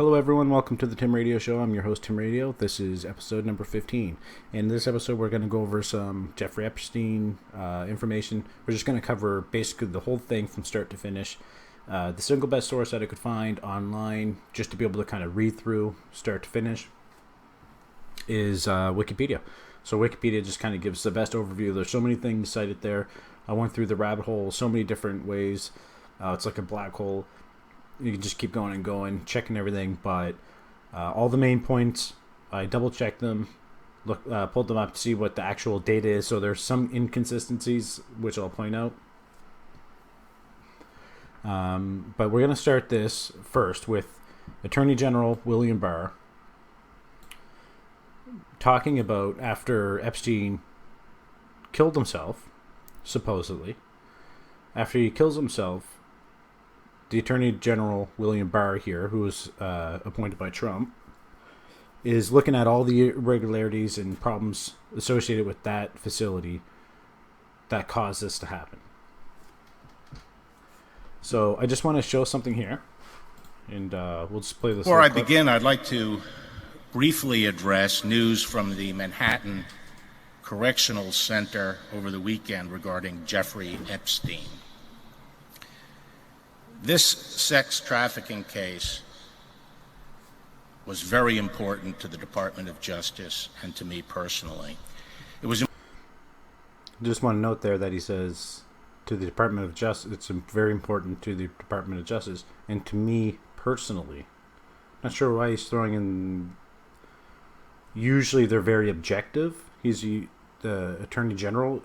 Hello, everyone. Welcome to the Tim Radio Show. I'm your host, Tim Radio. This is episode number 15. In this episode, we're going to go over some Jeffrey Epstein information. We're just going to cover basically the whole thing from start to finish. The single best source that I could find online, just to be able to kind of read through start to finish, is Wikipedia. So Wikipedia just kind of gives the best overview. There's so many things cited there. I went through the rabbit hole so many different ways. It's like a black hole. You can just keep going and going, checking everything, but all the main points, I double-checked them, pulled them up to see what the actual data is, so there's some inconsistencies, which I'll point out. But we're going to start this first with Attorney General William Barr talking about after Epstein killed himself, supposedly. After he kills himself, the Attorney General, William Barr here, who was appointed by Trump, is looking at all the irregularities and problems associated with that facility that caused this to happen. So I just want to show something here, and we'll just play this. Before I begin, I'd like to briefly address news from the Manhattan Correctional Center over the weekend regarding Jeffrey Epstein. This sex trafficking case was very important to the Department of Justice and to me personally. It was. Just want to note there that he says to the Department of Justice, it's very important to the Department of Justice and to me personally. Not sure why he's throwing in. Usually they're very objective. He's the Attorney General.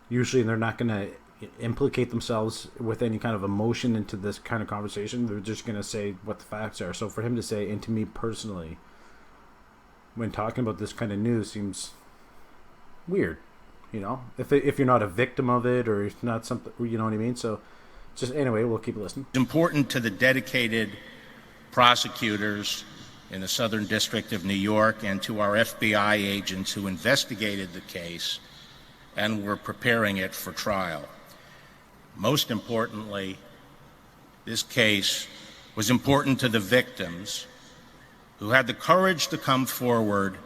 Usually they're not going to implicate themselves with any kind of emotion into this kind of conversation. They're just going to say what the facts are. So for him to say, and to me personally, when talking about this kind of news seems weird, you know, if you're not a victim of it or if not something, you know what I mean? So just anyway, we'll keep listening. It's important to the dedicated prosecutors in the Southern District of New York and to our FBI agents who investigated the case and were preparing it for trial. Most importantly, this case was important to the victims who had the courage to come forward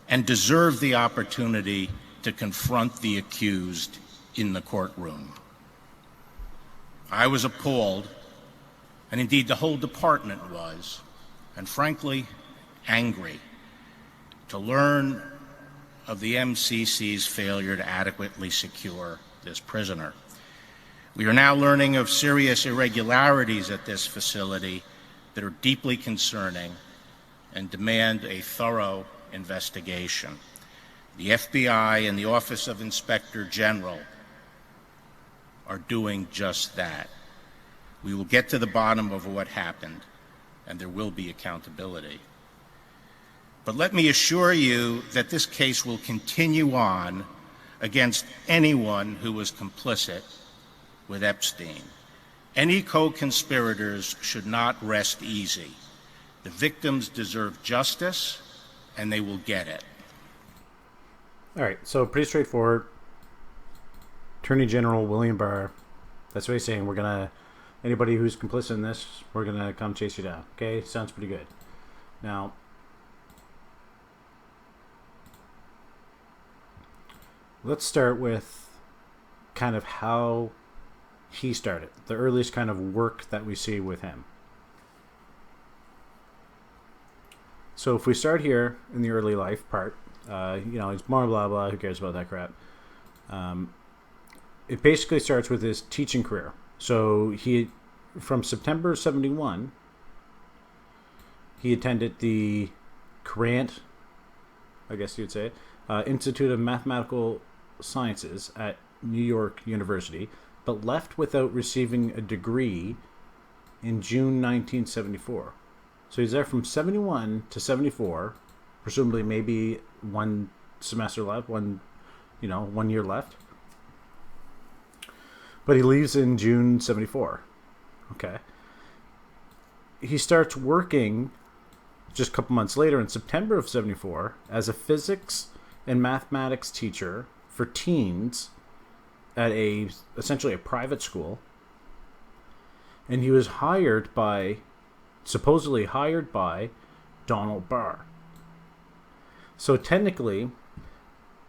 and deserve the opportunity to confront the accused in the courtroom. I was appalled, and indeed the whole department was, and frankly, angry to learn of the MCC's failure to adequately secure this prisoner. We are now learning of serious irregularities at this facility that are deeply concerning and demand a thorough investigation. The FBI and the Office of Inspector General are doing just that. We will get to the bottom of what happened, and there will be accountability. But let me assure you that this case will continue on against anyone who was complicit with Epstein. Any co-conspirators should not rest easy. The victims deserve justice, and they will get it. All right, so pretty straightforward. Attorney General William Barr, that's what he's saying. Anybody who's complicit in this, we're going to come chase you down. Okay, sounds pretty good. Now, let's start with kind of how he started, the earliest kind of work that we see with him. So if we start here in the early life part, it's blah, blah, blah, who cares about that crap? It basically starts with his teaching career. So from September 71, he attended the Grant, I guess you'd say, Institute of Mathematical Sciences at New York University, but left without receiving a degree in June 1974. So he's there from 71 to 74, presumably maybe one semester left, one year left. But he leaves in June 74. Okay. He starts working just a couple months later in September of 74 as a physics and mathematics teacher for teens at essentially a private school. And he was hired by supposedly hired by Donald Barr. So technically,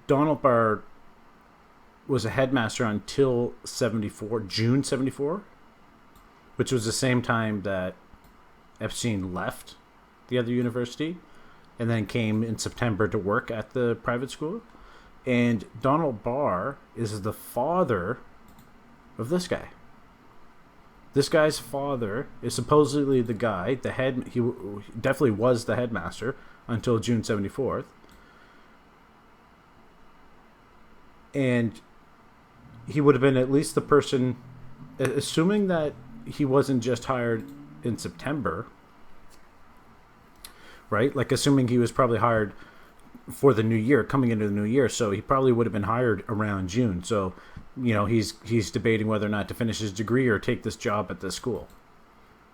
Donald Barr was a headmaster until June 74, which was the same time that Epstein left the other university and then came in September to work at the private school. And Donald Barr is the father of this guy. This guy's father is supposedly the guy, he definitely was the headmaster until June 74th. And he would have been at least the person, assuming that he wasn't just hired in September, right? Like, assuming he was probably hired for the new year, coming into the new year, so he probably would have been hired around June. So, he's debating whether or not to finish his degree or take this job at this school,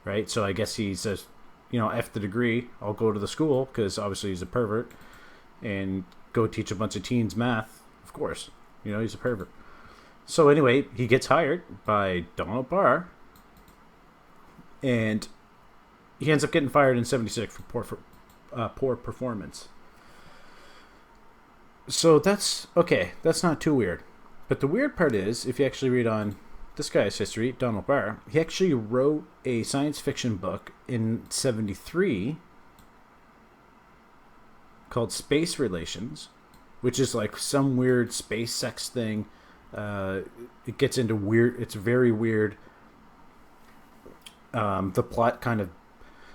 right? So I guess he says, F the degree, I'll go to the school, because obviously he's a pervert, and go teach a bunch of teens math, of course. He's a pervert. So anyway, he gets hired by Donald Barr, and he ends up getting fired in 76 for poor performance. So that's okay. That's not too weird. But the weird part is, if you actually read on this guy's history, Donald Barr, he actually wrote a science fiction book in 73 called Space Relations, which is like some weird space sex thing. It gets into weird. It's very weird. The plot kind of,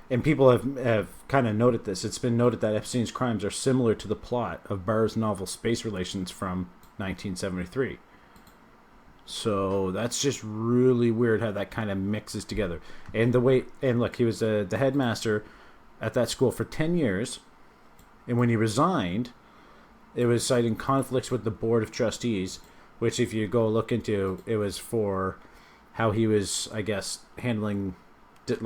and people have kind of noted this. It's been noted that Epstein's crimes are similar to the plot of Barr's novel Space Relations from 1973. So that's just really weird how that kind of mixes together. And look, he was the headmaster at that school for 10 years. And when he resigned, it was citing conflicts with the board of trustees, which if you go look into, it was for how he was, I guess, handling,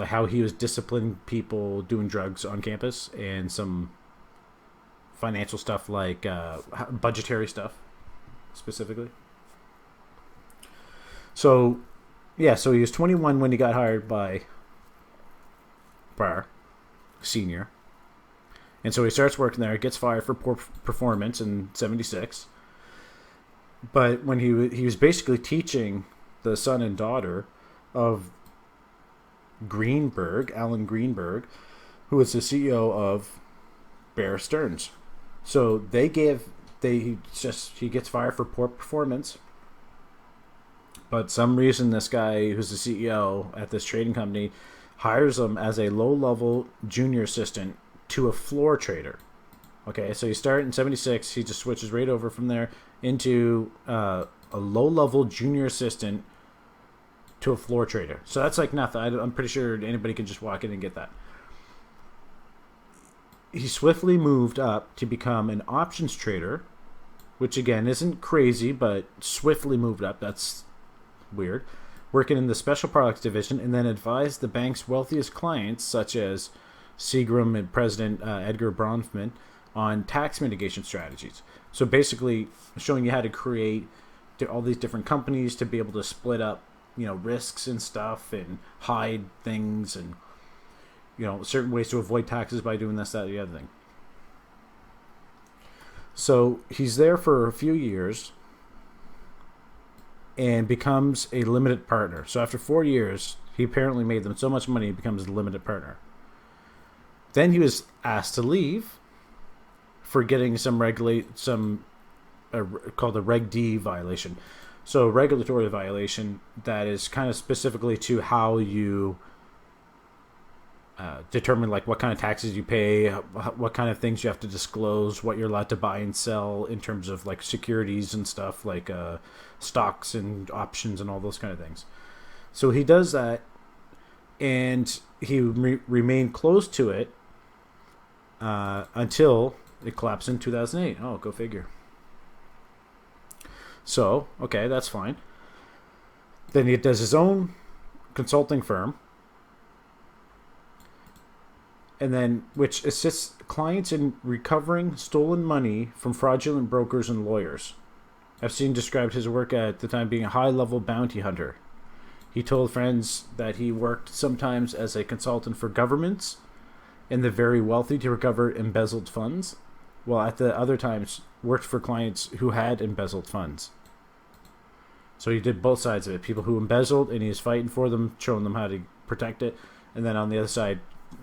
how he was disciplining people doing drugs on campus, and some financial stuff like budgetary stuff specifically. So he was 21 when he got hired by Barr Senior. And so he starts working there, gets fired for poor performance in 76. But when he was basically teaching the son and daughter of Alan Greenberg, who was the CEO of Bear Stearns. So he gets fired for poor performance. But some reason this guy who's the CEO at this trading company hires him as a low-level junior assistant to a floor trader. Okay, so you start in 76, he just switches right over from there into a low-level junior assistant to a floor trader. So that's like nothing. I'm pretty sure anybody can just walk in and get that. He swiftly moved up to become an options trader, which again isn't crazy, but swiftly moved up. That's weird. Working in the special products division, and then advised the bank's wealthiest clients, such as Seagram and President Edgar Bronfman, on tax mitigation strategies. So basically showing you how to create all these different companies to be able to split up, risks and stuff, and hide things, and certain ways to avoid taxes by doing this, that, the other thing. So he's there for a few years and becomes a limited partner. So after 4 years, he apparently made them so much money he becomes a limited partner. Then he was asked to leave for getting called a Reg D violation. So regulatory violation that is kind of specifically to how you determine like what kind of taxes you pay, what kind of things you have to disclose, what you're allowed to buy and sell in terms of like securities and stuff, like stocks and options and all those kind of things. So he does that, and he remained close to it until it collapsed in 2008. Oh, go figure. So, okay, that's fine. Then he does his own consulting firm, and then which assists clients in recovering stolen money from fraudulent brokers and lawyers. Epstein described his work at the time being a high-level bounty hunter. He told friends that he worked sometimes as a consultant for governments and the very wealthy to recover embezzled funds, while at the other times worked for clients who had embezzled funds. So he did both sides of it. People who embezzled, and he was fighting for them, showing them how to protect it. And then on the other side,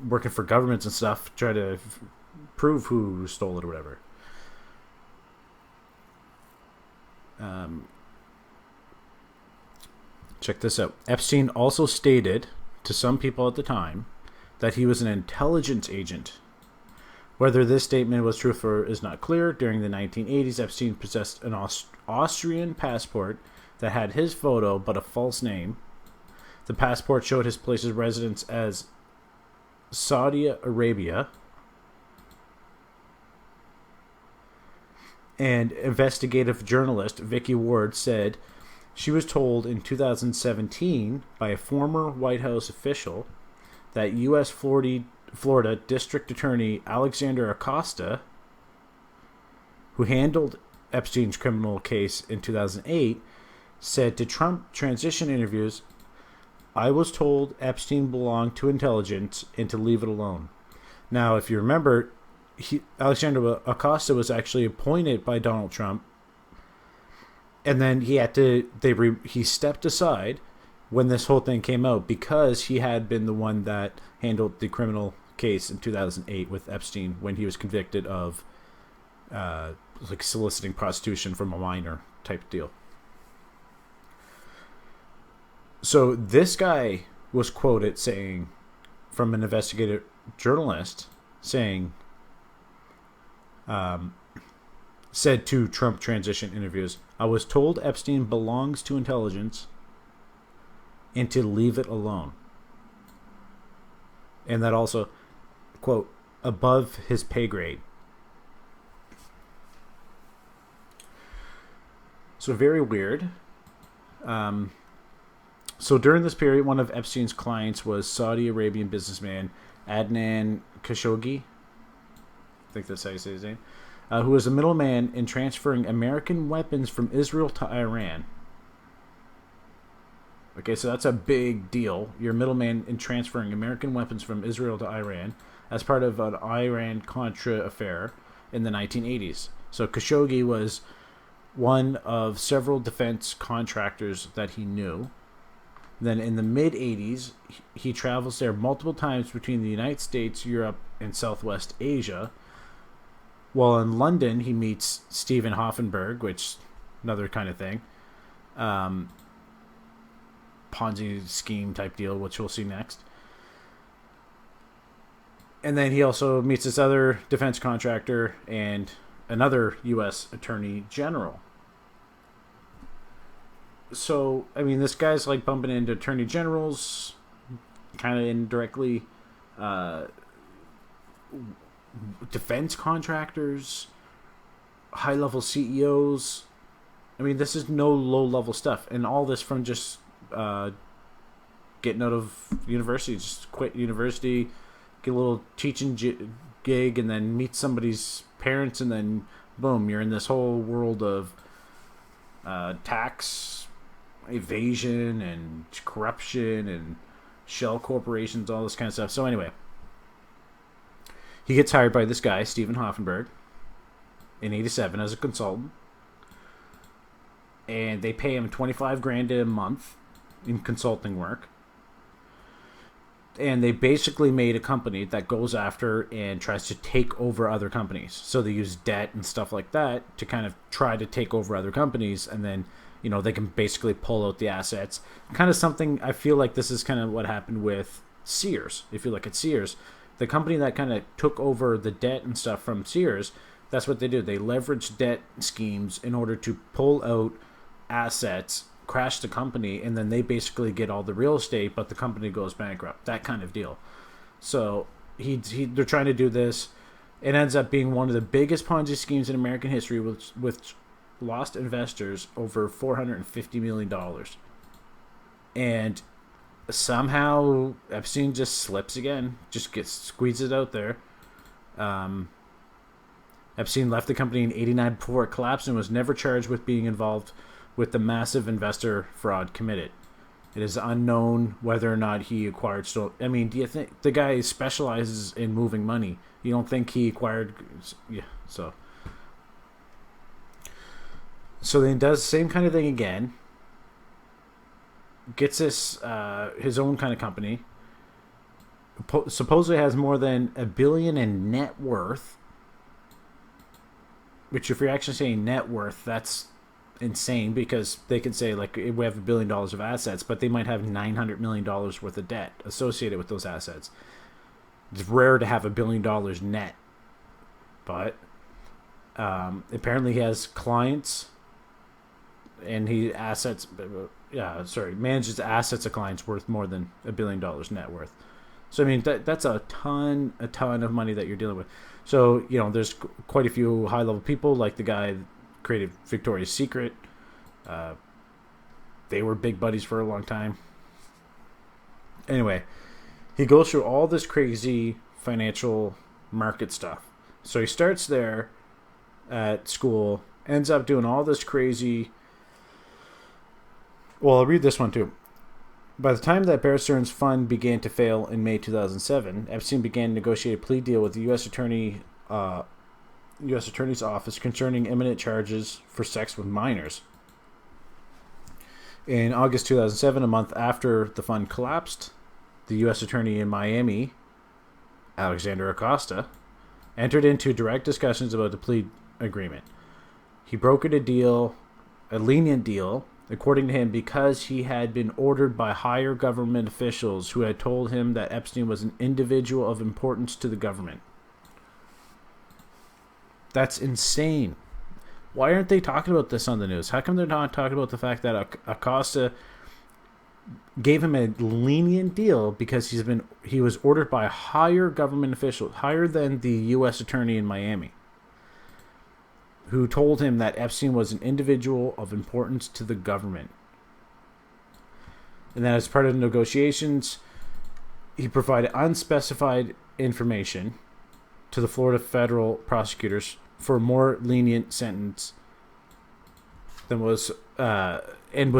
working for governments and stuff, try to prove who stole it or whatever. Check this out. Epstein also stated to some people at the time that he was an intelligence agent. Whether this statement was true or is not clear. During the 1980s, Epstein possessed an Austrian passport that had his photo but a false name. The passport showed his place of residence as Saudi Arabia. And investigative journalist Vicky Ward said she was told in 2017 by a former White House official that U.S. Florida District Attorney Alexander Acosta, who handled Epstein's criminal case in 2008, said to Trump transition interviews, "I was told Epstein belonged to intelligence and to leave it alone." Now, if you remember, Alexander Acosta was actually appointed by Donald Trump, and then he stepped aside when this whole thing came out because he had been the one that handled the criminal case in 2008 with Epstein when he was convicted of soliciting prostitution from a minor type deal. So this guy was quoted saying, from an investigative journalist, saying, said to Trump transition interviews, "I was told Epstein belongs to intelligence and to leave it alone." And that also, quote, above his pay grade. So very weird. So during this period, one of Epstein's clients was Saudi Arabian businessman Adnan Khashoggi. I think that's how you say his name. Who was a middleman in transferring American weapons from Israel to Iran. Okay, so that's a big deal. You're a middleman in transferring American weapons from Israel to Iran as part of an Iran-Contra affair in the 1980s. So Khashoggi was one of several defense contractors that he knew. Then in the mid-80s, he travels there multiple times between the United States, Europe, and Southwest Asia. While in London, he meets Stephen Hoffenberg, which another kind of thing. Ponzi scheme type deal, which we'll see next. And then he also meets this other defense contractor and another U.S. Attorney General. So, I mean, this guy's like bumping into attorney generals, kind of indirectly, defense contractors, high-level CEOs. I mean, this is no low-level stuff. And all this from just getting out of university, just quit university, get a little teaching gig, and then meet somebody's parents, and then, boom, you're in this whole world of tax evasion and corruption and shell corporations, all this kind of stuff. So anyway, he gets hired by this guy, Stephen Hoffenberg, in 87 as a consultant. And they pay him $25,000 a month in consulting work. And they basically made a company that goes after and tries to take over other companies. So they use debt and stuff like that to kind of try to take over other companies, and then, you know, they can basically pull out the assets. Kind of something, I feel like this is kind of what happened with Sears. If you look at Sears, the company that kind of took over the debt and stuff from Sears, that's what they do. They leverage debt schemes in order to pull out assets, crash the company, and then they basically get all the real estate, but the company goes bankrupt. That kind of deal. So they're trying to do this. It ends up being one of the biggest Ponzi schemes in American history, with lost investors over $450 million. And somehow Epstein just slips again, just squeezes out there. Epstein left the company in 89 before it collapsed and was never charged with being involved with the massive investor fraud committed. It is unknown whether or not he acquired stolen. I mean, do you think the guy specializes in moving money? You don't think he acquired? Yeah. So then does the same kind of thing again. Gets this his own kind of company. Supposedly has more than $1 billion in net worth. Which, if you're actually saying net worth, that's insane, because they could say, like, we have $1 billion of assets, but they might have $900 million worth of debt associated with those assets. It's rare to have $1 billion net, but apparently he has clients, and he manages assets of clients worth more than $1 billion net worth. So I mean, that's a ton of money that you're dealing with. So, you know, there's quite a few high level people, like the guy that created Victoria's Secret. They were big buddies for a long time. Anyway, he goes through all this crazy financial market stuff. So he starts there at school, ends up doing all this crazy. Well, I'll read this one too. By the time that Bear Stearns' fund began to fail in May 2007, Epstein began to negotiate a plea deal with the U.S. Attorney's office concerning imminent charges for sex with minors. In August 2007, a month after the fund collapsed, the U.S. Attorney in Miami, Alexander Acosta, entered into direct discussions about the plea agreement. He brokered a lenient deal, according to him, because he had been ordered by higher government officials who had told him that Epstein was an individual of importance to the government. That's insane. Why aren't they talking about this on the news? How come they're not talking about the fact that Acosta gave him a lenient deal because he was ordered by higher government officials, higher than the U.S. Attorney in Miami, who told him that Epstein was an individual of importance to the government. And then as part of the negotiations, he provided unspecified information to the Florida federal prosecutors for a more lenient sentence than was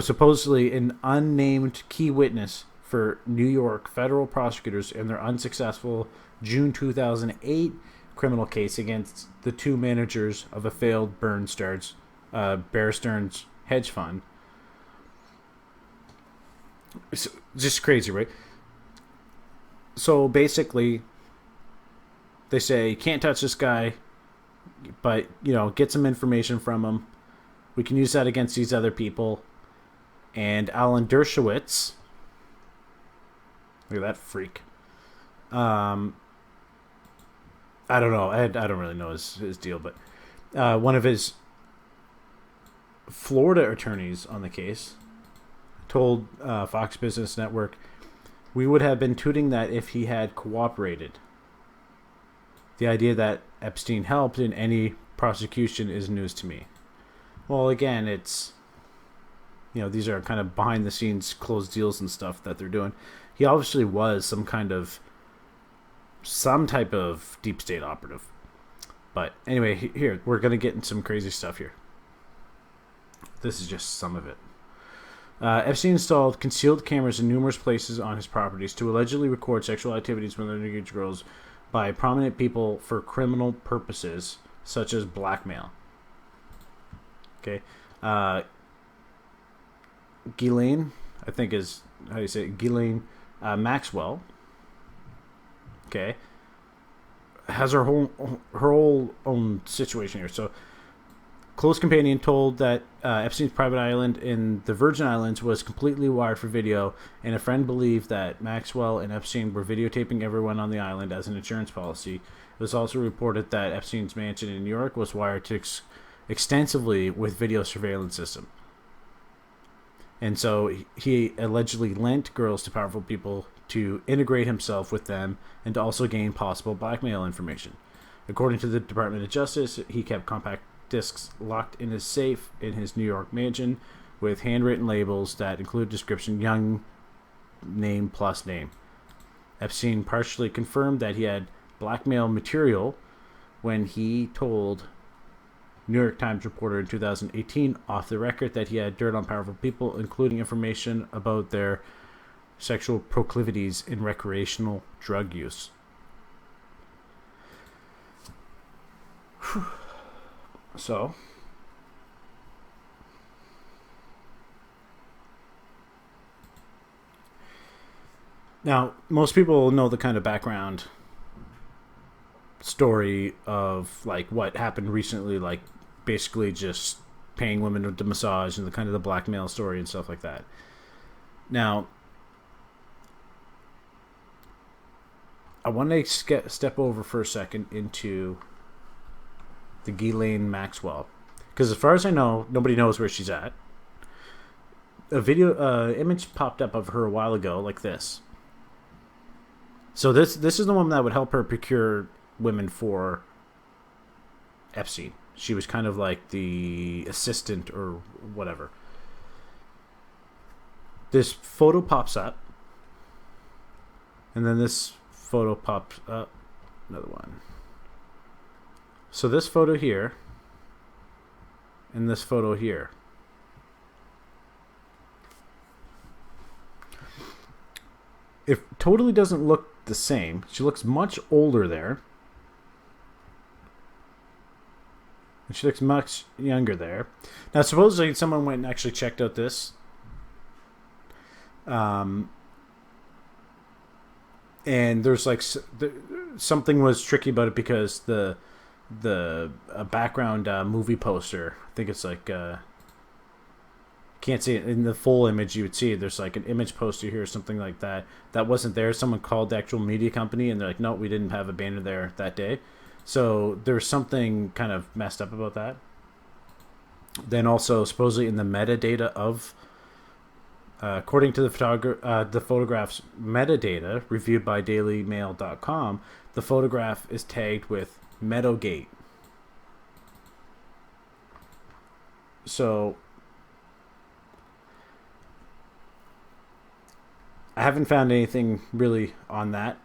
supposedly an unnamed key witness for New York federal prosecutors in their unsuccessful June 2008 criminal case against the two managers of a failed Bear Stearns hedge fund. It's just crazy, right? So basically, they say, you can't touch this guy, but, you know, get some information from him. We can use that against these other people. And Alan Dershowitz, look at that freak. I don't know. I don't really know his deal, but one of his Florida attorneys on the case told Fox Business Network, "We would have been tooting that if he had cooperated. The idea that Epstein helped in any prosecution is news to me." Well, again, it's, you know, these are kind of behind the scenes closed deals and stuff that they're doing. He obviously was some type of deep state operative. But anyway, here, we're going to get into some crazy stuff here. This is just some of it. Epstein installed concealed cameras in numerous places on his properties to allegedly record sexual activities with underage girls by prominent people for criminal purposes, such as blackmail. Okay. Ghislaine, I think is how you say it, Ghislaine Maxwell. Okay. Has her whole own situation here. So, close companion told that Epstein's private island in the Virgin Islands was completely wired for video, and a friend believed that Maxwell and Epstein were videotaping everyone on the island as an insurance policy. It was also reported that Epstein's mansion in New York was wired to extensively with video surveillance system. And so he allegedly lent girls to powerful people to integrate himself with them and to also gain possible blackmail information. According to the Department of Justice, he kept compact discs locked in his safe in his New York mansion with handwritten labels that include description young name plus name. Epstein partially confirmed that he had blackmail material when he told New York Times reporter in 2018 off the record that he had dirt on powerful people, including information about their sexual proclivities in recreational drug use. So, now, most people know the kind of background story of like what happened recently, like basically just paying women to massage and the kind of the blackmail story and stuff like that. Now, I want to step over for a second into the Ghislaine Maxwell, because as far as I know, nobody knows where she's at. A video image popped up of her a while ago, like this. So this is the woman that would help her procure women for Epstein. She was kind of like the assistant or whatever. This photo pops up, and then this photo pops up. Another one. So this photo here, and this photo here. It totally doesn't look the same. She looks much older there. And she looks much younger there. Now, supposedly someone went and actually checked out this. And there's like something was tricky about it because the background movie poster, I think it's like can't see it in the full image. You would see there's like an image poster here or something like that wasn't there. Someone called the actual media company and they're like, no, we didn't have a banner there that day. So there's something kind of messed up about that. Then also supposedly in the metadata of according to the photograph's metadata reviewed by dailymail.com, the photograph is tagged with Meadowgate. So I haven't found anything really on that.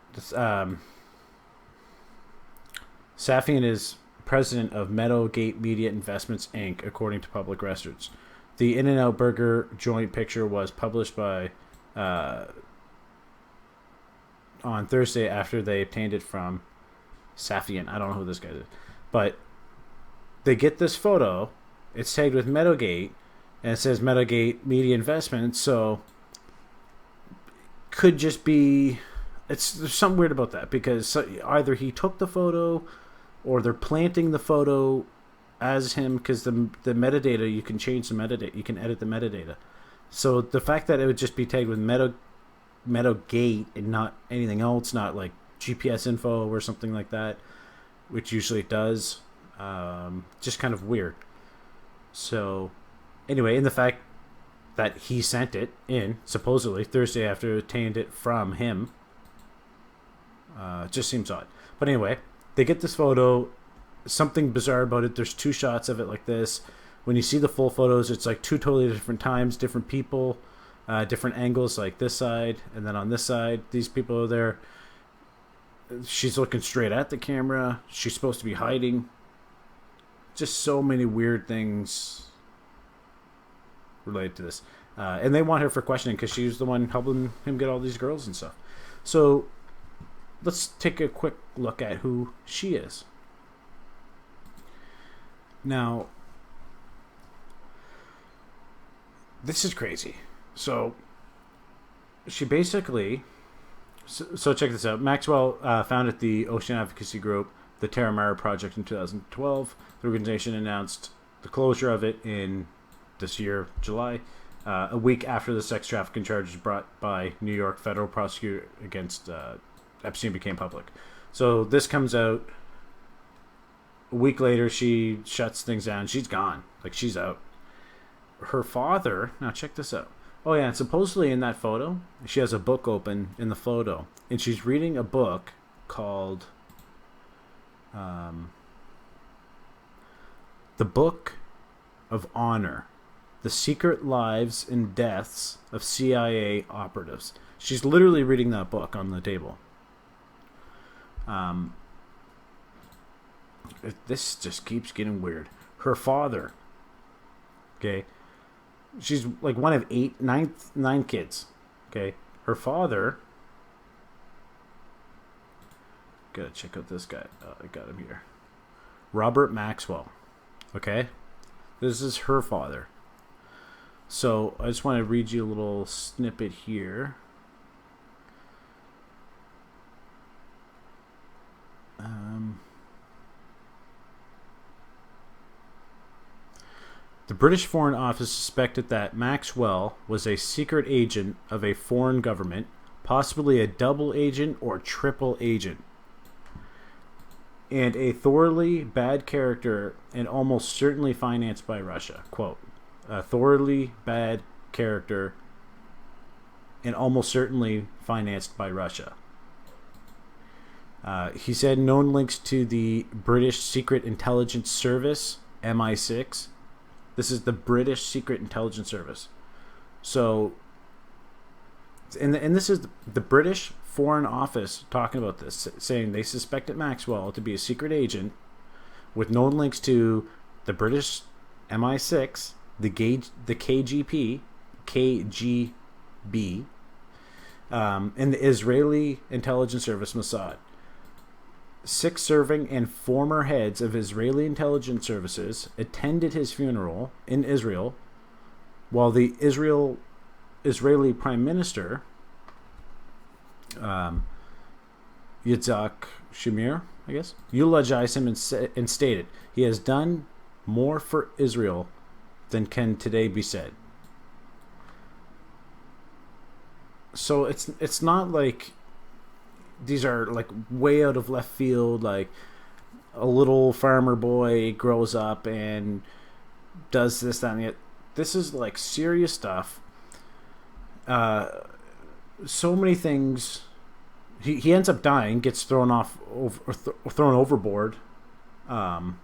Safian is president of Meadowgate Media Investments, Inc., according to public records. The In-N-Out Burger joint picture was published by on Thursday after they obtained it from Safian. I don't know who this guy is. But they get this photo. It's tagged with Meadowgate, and it says Meadowgate Media Investments, so could just be... there's something weird about that, because either he took the photo or they're planting the photo as him, because the metadata, you can change the metadata, you can edit the metadata. So the fact that it would just be tagged with Meadowgate and not anything else, not like GPS info or something like that, which usually it does, just kind of weird. So anyway, in the fact that he sent it in supposedly Thursday after obtained it from him, just seems odd. But anyway, they get this photo. Something bizarre about it, there's two shots of it like this. When you see the full photos, it's like two totally different times, different people, different angles, like this side, and then on this side, these people are there. She's looking straight at the camera. She's supposed to be hiding. Just so many weird things related to this. And they want her for questioning because she was the one helping him get all these girls and stuff. So let's take a quick look at who she is. Now, this is crazy. So she basically... So check this out. Maxwell founded the ocean advocacy group, the Terramara Project, in 2012. The organization announced the closure of it in this year, July, a week after the sex trafficking charges brought by New York federal prosecutor against Epstein became public. So this comes out a week later. She shuts things down. She's gone. Like, she's out. Her father... Now, check this out. Oh, yeah, and supposedly in that photo, she has a book open in the photo. And she's reading a book called... The Book of Honor. The Secret Lives and Deaths of CIA Operatives. She's literally reading that book on the table. This just keeps getting weird. her father. Okay. She's like one of nine kids. Okay. Her father. Gotta check out this guy. I got him here. Robert Maxwell. Okay. This is her father. So I just want to read you a little snippet here. The British Foreign Office suspected that Maxwell was a secret agent of a foreign government, possibly a double agent or triple agent, and a thoroughly bad character and almost certainly financed by Russia. Quote, a thoroughly bad character and almost certainly financed by Russia. He said known links to the British Secret Intelligence Service, MI6. This is the British Secret Intelligence Service. So, and this is the British Foreign Office talking about this, saying they suspected Maxwell to be a secret agent with known links to the British MI6, the KGB, and the Israeli Intelligence Service, Mossad. 6 serving and former heads of Israeli intelligence services attended his funeral in Israel, while the Israeli Prime Minister, Yitzhak Shamir, I guess, eulogized him and stated, he has done more for Israel than can today be said. So it's not like these are like way out of left field, like a little farmer boy grows up and does this, that, and the other. This is like serious stuff. So many things. He ends up dying, gets thrown thrown overboard, on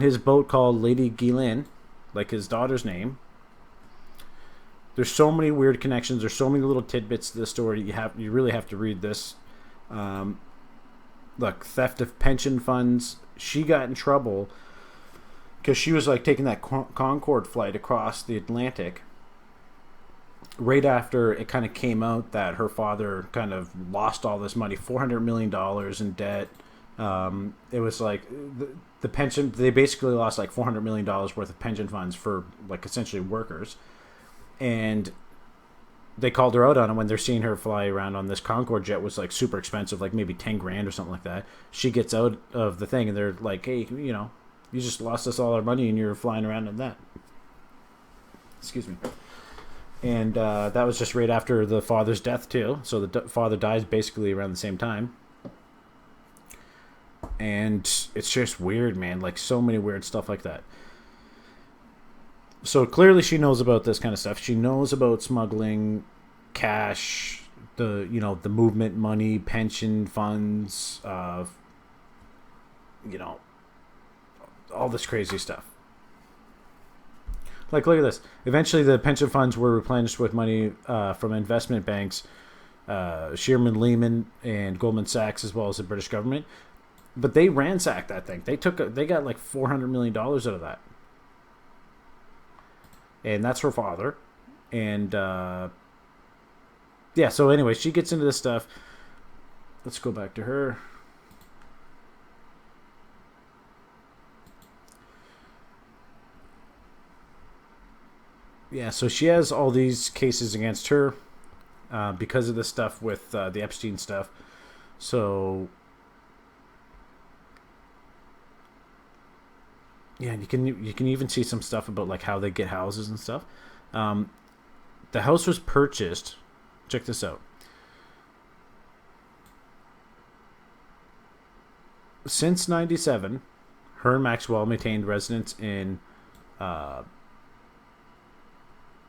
his boat called Lady Ghislaine, like his daughter's name. There's so many weird connections. There's so many little tidbits to the story. You really have to read this. Look, theft of pension funds. She got in trouble because she was like taking that Concorde flight across the Atlantic right after it kind of came out that her father kind of lost all this money, $400 million in debt. It was like the pension. They basically lost like $400 million worth of pension funds for like essentially workers. And they called her out on it when they're seeing her fly around on this Concorde jet, was like super expensive, like maybe 10 grand or something like that. She gets out of the thing and they're like, hey, you just lost us all our money and you're flying around in that. Excuse me. And that was just right after the father's death too. So the father dies basically around the same time. And it's just weird, man. Like so many weird stuff like that. So clearly she knows about this kind of stuff. She knows about smuggling cash, the movement money, pension funds, all this crazy stuff. Like, look at this. Eventually the pension funds were replenished with money from investment banks, Shearman Lehman and Goldman Sachs, as well as the British government. But they ransacked that thing. They got like $400 million out of that. And that's her father. And, yeah, so anyway, she gets into this stuff. Let's go back to her. Yeah, so she has all these cases against her because of the stuff with the Epstein stuff. So, yeah, you can even see some stuff about like how they get houses and stuff. The house was purchased. Check this out. Since '97, her and Maxwell maintained residence in.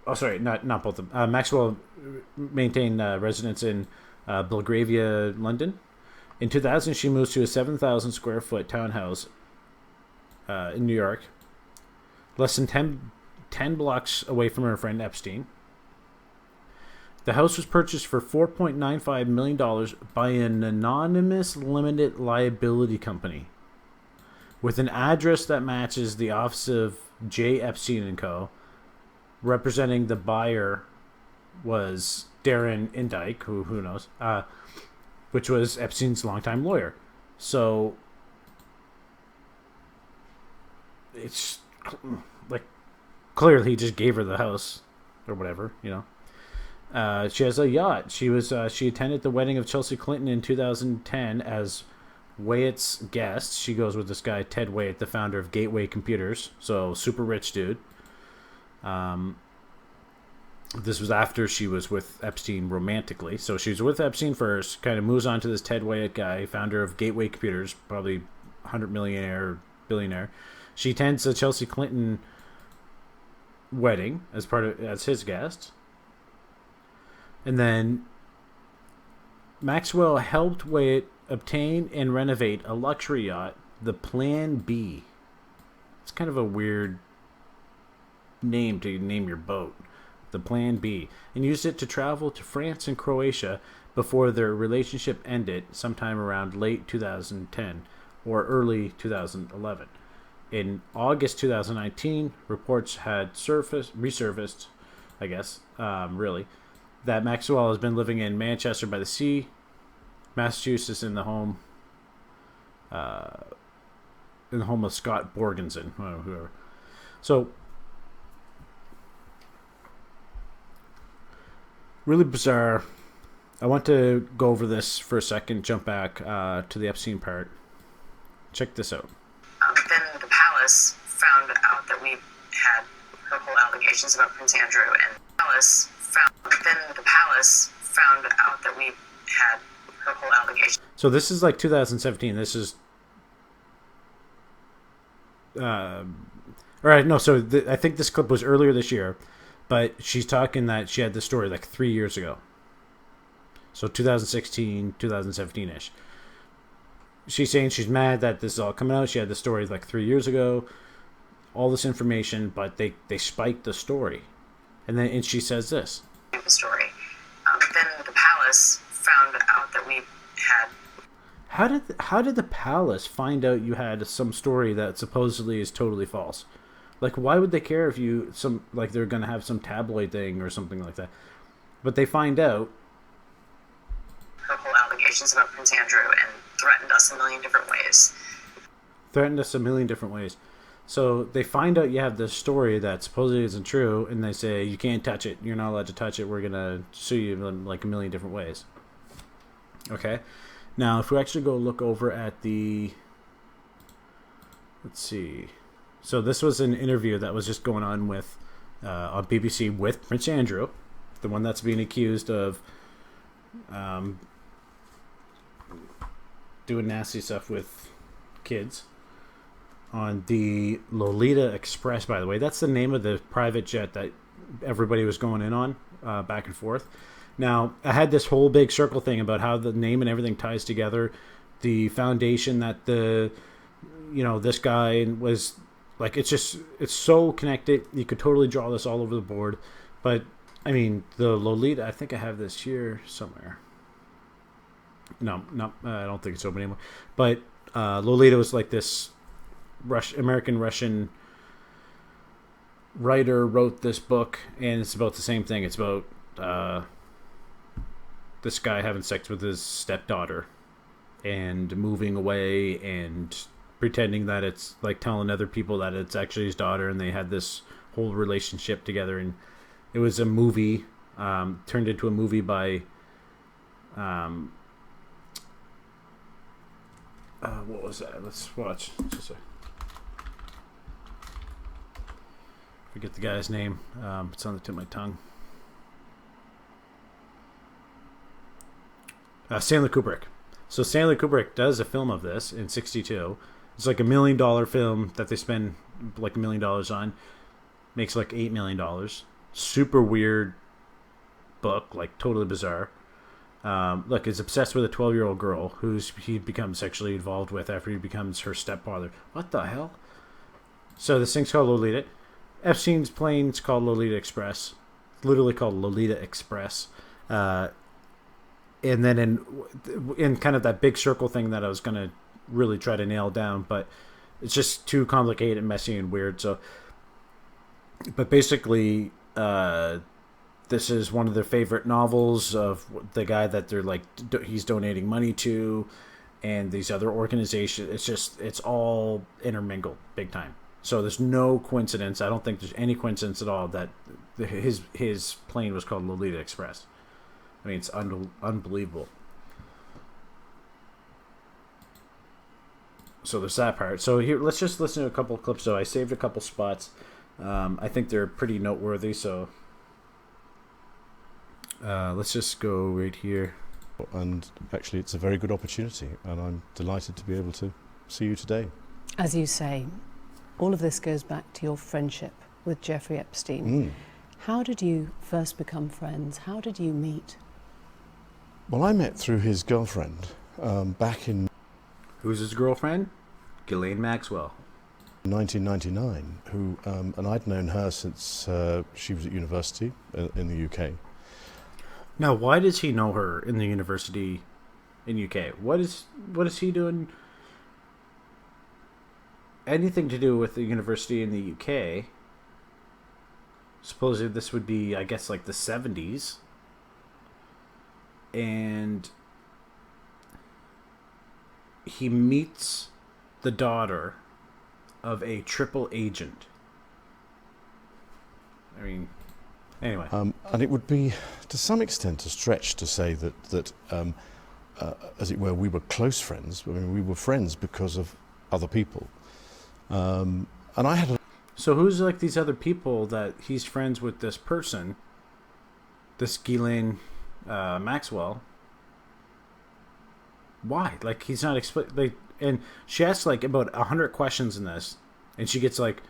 Not both of them. Maxwell maintained residence in Belgravia, London. In 2000, she moved to a 7,000 square foot townhouse in New York, less than 10 blocks away from her friend Epstein. The house was purchased for $4.95 million by an anonymous limited liability company, with an address that matches the office of J. Epstein and Co. Representing the buyer was Darren Indike, who knows, which was Epstein's longtime lawyer. So it's like clearly he just gave her the house or whatever, you know. She has a yacht. She attended the wedding of Chelsea Clinton in 2010 as Wyatt's guest. She goes with this guy Ted Wyatt, the founder of Gateway Computers, so super rich dude. This was after she was with Epstein romantically. So she was with Epstein first, kind of moves on to this Ted Wyatt guy, founder of Gateway Computers, probably 100 millionaire, billionaire. She attends the Chelsea Clinton wedding as his guest. And then Maxwell helped Wyatt obtain and renovate a luxury yacht, the Plan B. It's kind of a weird name to name your boat. The Plan B, and used it to travel to France and Croatia before their relationship ended sometime around late 2010 or early 2011. In August 2019, reports had resurfaced, I guess, that Maxwell has been living in Manchester by the Sea, Massachusetts, in the home of Scott Borgenson, whoever. So, really bizarre. I want to go over this for a second, jump back to the Epstein part. Check this out. Then the palace found out that we had her whole allegations about Prince Andrew, and the palace found out that we had her whole allegations. So this is like 2017. This is all right. No, so I think this clip was earlier this year. But she's talking that she had this story like 3 years ago. So 2016, 2017-ish. She's saying she's mad that this is all coming out. She had the story like 3 years ago. All this information, but they spiked the story. And she says this. The story. Then the palace found out that we had... How did the palace find out you had some story that supposedly is totally false? Like, why would they care if they're going to have some tabloid thing or something like that? But they find out her whole allegations about Prince Andrew and threatened us a million different ways. So they find out you have this story that supposedly isn't true, and they say, you can't touch it. You're not allowed to touch it. We're going to sue you in like a million different ways. Okay? Now, if we actually go look over at the... Let's see... So this was an interview that was just going on with on BBC with Prince Andrew, the one that's being accused of doing nasty stuff with kids on the Lolita Express, by the way. That's the name of the private jet that everybody was going in on back and forth. Now, I had this whole big circle thing about how the name and everything ties together. The foundation that this guy was... Like, it's so connected. You could totally draw this all over the board. But, I mean, the Lolita, I think I have this here somewhere. No, I don't think it's open anymore. But Lolita was like this American-Russian writer wrote this book, and it's about the same thing. It's about this guy having sex with his stepdaughter and moving away and... pretending that it's like telling other people that it's actually his daughter, and they had this whole relationship together. And it was a movie, turned into a movie by what was that? Let's watch. Just forget the guy's name. It's on the tip of my tongue. Stanley Kubrick. So Stanley Kubrick does a film of this in '62. It's like $1 million film that they spend like $1 million on. Makes like $8 million. Super weird book, like totally bizarre. Look, is obsessed with a 12-year-old girl he becomes sexually involved with after he becomes her stepfather. What the hell? So this thing's called Lolita. Epstein's plane's called Lolita Express. It's literally called Lolita Express. And then in kind of that big circle thing that I was going to really try to nail down, but it's just too complicated and messy and weird. So, but basically, this is one of their favorite novels of the guy that they're like he's donating money to, and these other organizations. It's all intermingled big time. So there's no coincidence. I don't think there's any coincidence at all that his plane was called Lolita Express. I mean, it's unbelievable. So there's that part. So here, let's just listen to a couple of clips. So I saved a couple spots. I think they're pretty noteworthy. So let's just go right here. And actually, it's a very good opportunity, and I'm delighted to be able to see you today. As you say, all of this goes back to your friendship with Jeffrey Epstein. How did you first become friends? How did you meet? Well, I met through his girlfriend back in... Who's his girlfriend? Ghislaine Maxwell. 1999, who and I'd known her since she was at university in the UK. Now, why does he know her in the university in UK? What is he doing? Anything to do with the university in the UK? Supposedly this would be, I guess, like the 70s. And he meets the daughter of a triple agent. I mean, anyway. And it would be, to some extent, a stretch to say that as it were, we were close friends. I mean, we were friends because of other people. And I had So who's like these other people that he's friends with this person, this Ghislaine Maxwell? Why? Like, he's not and she asks like about 100 questions in this, and she gets like,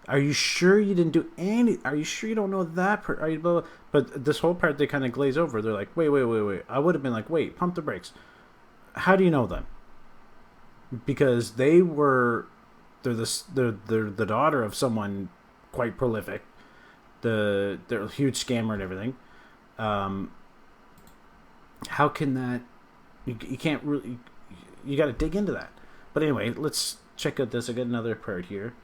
"Are you sure you didn't do any? Are you sure you don't know that part? Are you blah, blah?" But this whole part they kind of glaze over. They're like, "Wait." I would have been like, "Wait, pump the brakes." How do you know them? Because they're the daughter of someone quite prolific. They're a huge scammer and everything. How can that? You can't really. You got to dig into that. But anyway, let's check out this. I got another part here.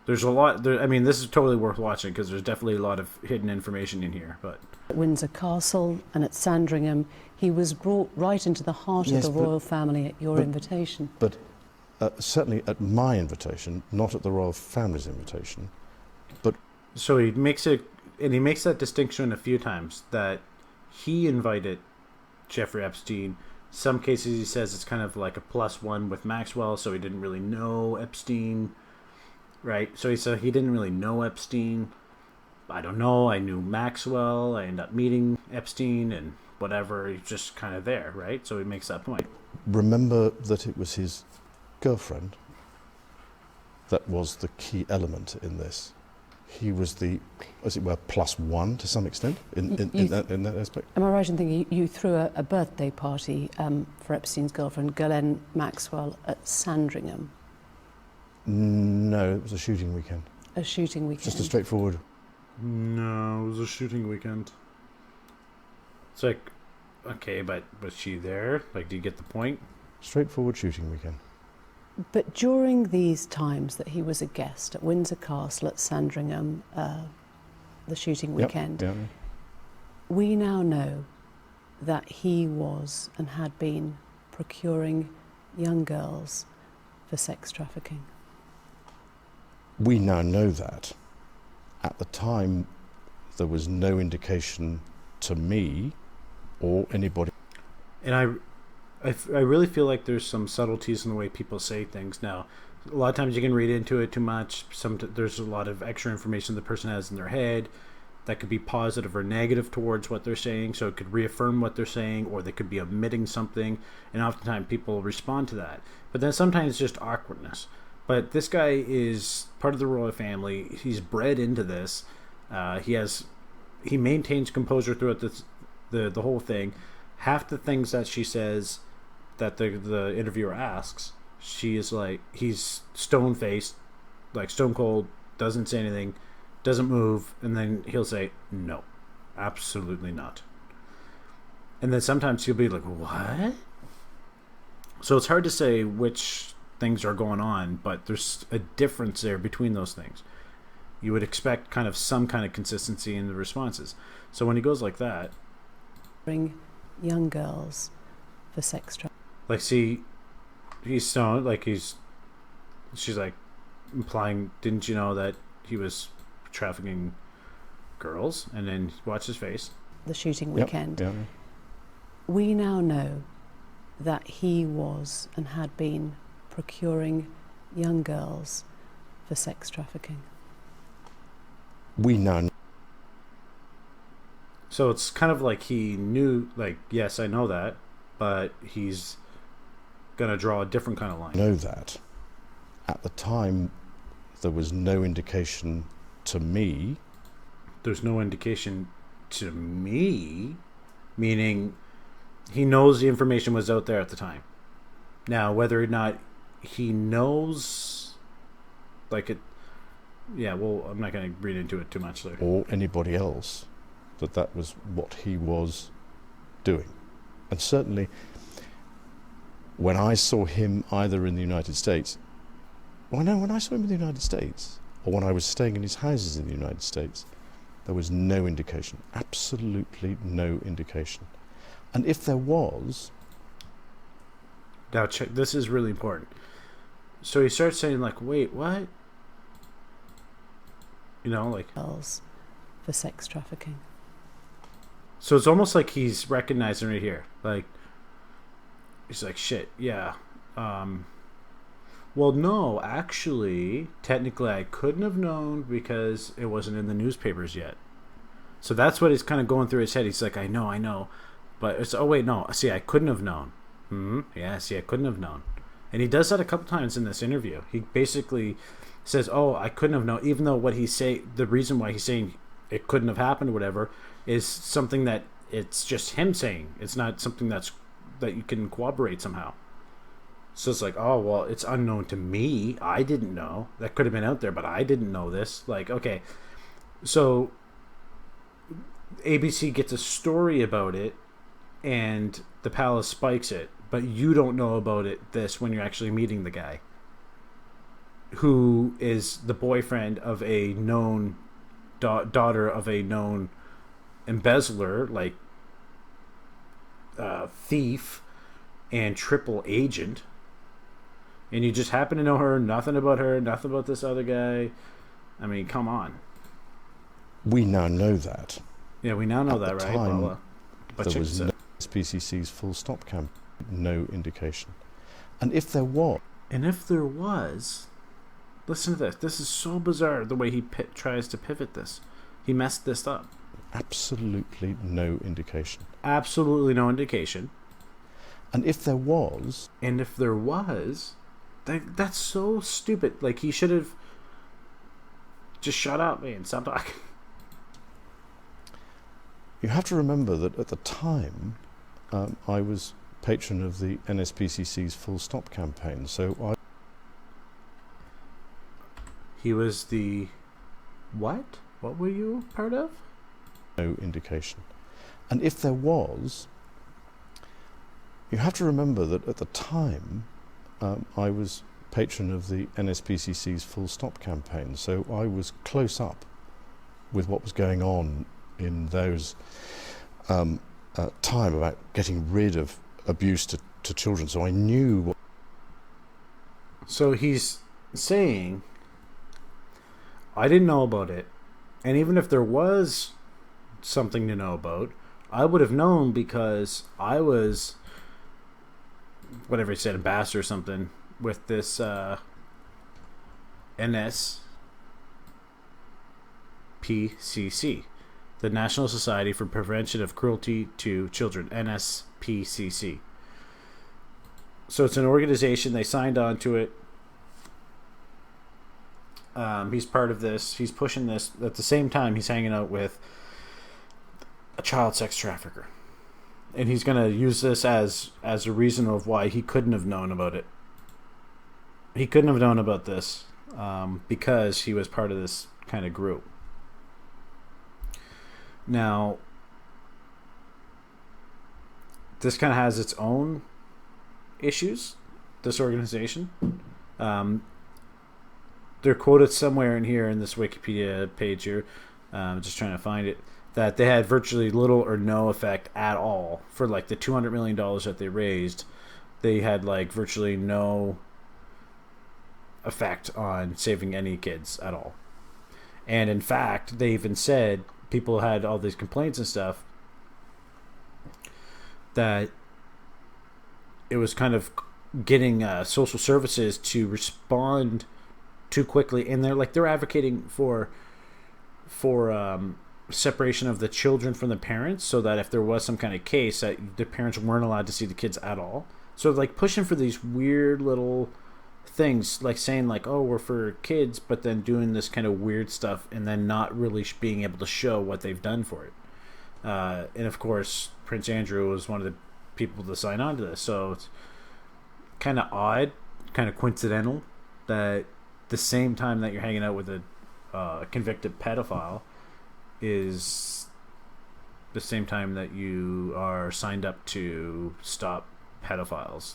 There's a lot. I mean, this is totally worth watching because there's definitely a lot of hidden information in here. But At Windsor Castle and at Sandringham, he was brought right into the heart of the royal family at your invitation. But certainly at my invitation, not at the royal family's invitation. But so he makes that distinction a few times that he invited Jeffrey Epstein. Some cases he says it's kind of like a +1 with Maxwell, so he didn't really know Epstein, right? So he said he didn't really know Epstein. I don't know. I knew Maxwell. I ended up meeting Epstein and whatever. He's just kind of there, right? So he makes that point. remember that it was his girlfriend that was the key element in this. He was the, as it were, +1 to some extent in that aspect. Am I right in thinking you threw a birthday party for Epstein's girlfriend, Ghislaine Maxwell, at Sandringham? No, it was a shooting weekend. A shooting weekend? Just a straightforward... No, it was a shooting weekend. It's like, okay, but was she there? Like, do you get the point? Straightforward shooting weekend. But during these times that he was a guest at Windsor Castle, at Sandringham, the shooting weekend, Yep. we now know that he was and had been procuring young girls for sex trafficking. We now know that. At the time, there was no indication to me or anybody. And I really feel like there's some subtleties in the way people say things now. A lot of times you can read into it too much. There's a lot of extra information the person has in their head that could be positive or negative towards what they're saying. So it could reaffirm what they're saying, or they could be omitting something. And oftentimes people respond to that. But then sometimes it's just awkwardness. But this guy is part of the royal family. He's bred into this. He maintains composure throughout the whole thing. Half the things that she says, that the interviewer asks, she is like, he's stone faced, like stone cold, doesn't say anything, doesn't move, and then he'll say no, absolutely not. And then sometimes he'll be like, what? So it's hard to say which things are going on, but there's a difference there between those things. You would expect kind of some kind of consistency in the responses. So when he goes like that, Bring young girls for sex trafficking. like, see, he's stoned, like she's like implying, didn't you know that he was trafficking girls? And then watch his face. The shooting Yep, weekend. yeah. We now know that he was and had been procuring young girls for sex trafficking. We now So it's kind of like he knew, like, yes, I know that, but he's gonna draw a different kind of line. know that. At the time, there was no indication to me. There's no indication to me, meaning he knows the information was out there at the time. Now, whether or not he knows, like it, yeah, well, I'm not going to read into it too much there. Or anybody else, that was what he was doing. And certainly, when I saw him either in the United States, when I saw him in the United States, or when I was staying in his houses in the United States, there was no indication, absolutely no indication. And if there was... Now, check, this is really important. So he starts saying, like, wait, what? You know, like... Girls for sex trafficking. So it's almost like he's recognizing right here. Like, he's like, shit, yeah. Well, no, actually, technically I couldn't have known because it wasn't in the newspapers yet. So that's what is kind of going through his head. He's like, I know. But it's, oh, wait, no. See, I couldn't have known. Yeah, see, I couldn't have known. And he does that a couple times in this interview. He basically says, oh, I couldn't have known, even though what he's saying, the reason why he's saying it couldn't have happened or whatever, is something that it's just him saying. It's not something that you can corroborate somehow. So it's like, oh, well, it's unknown to me. I didn't know. That could have been out there, but I didn't know this. Like, okay. So ABC gets a story about it, and the palace spikes it, but you don't know about this when you're actually meeting the guy who is the boyfriend of a known daughter of a known embezzler, like thief and triple agent, and you just happen to know her, nothing about this other guy. I mean, come on. We now know that. Yeah, we now know that, right, Paula? But there was no SPCC's full stop camp, no indication. And if there was, listen to this. This is so bizarre the way he tries to pivot this. He messed this up. absolutely no indication. Absolutely no indication. And if there was, that's so stupid. Like, he should have just shut up, man. Stop talking. you have to remember that at the time, I was patron of the NSPCC's Full Stop campaign. So He was the... What? What were you part of? No indication. And if there was, you have to remember that at the time, I was patron of the NSPCC's Full Stop campaign. So I was close up with what was going on in those time about getting rid of abuse to children. So I knew what... So he's saying, I didn't know about it. And even if there was something to know about, I would have known because I was, whatever he said, ambassador or something, with this NSPCC, the National Society for Prevention of Cruelty to Children, NSPCC. So it's an organization, they signed on to it. He's part of this. He's pushing this. At the same time, he's hanging out with a child sex trafficker. And he's going to use this as a reason of why he couldn't have known about it. He couldn't have known about this because he was part of this kind of group. Now, this kind of has its own issues, this organization. They're quoted somewhere in here in this Wikipedia page here, just trying to find it, that they had virtually little or no effect at all for like the $200 million that they raised. They had like virtually no effect on saving any kids at all. And in fact, they even said, people had all these complaints and stuff, that it was kind of getting social services to respond too quickly, and they're advocating for separation of the children from the parents, so that if there was some kind of case, that the parents weren't allowed to see the kids at all. So like pushing for these weird little things, like saying like, oh, we're for kids, but then doing this kind of weird stuff, and then not really being able to show what they've done for it. And of course, Prince Andrew was one of the people to sign on to this, so it's kind of odd, kind of coincidental that the same time that you're hanging out with a convicted pedophile is the same time that you are signed up to stop pedophiles.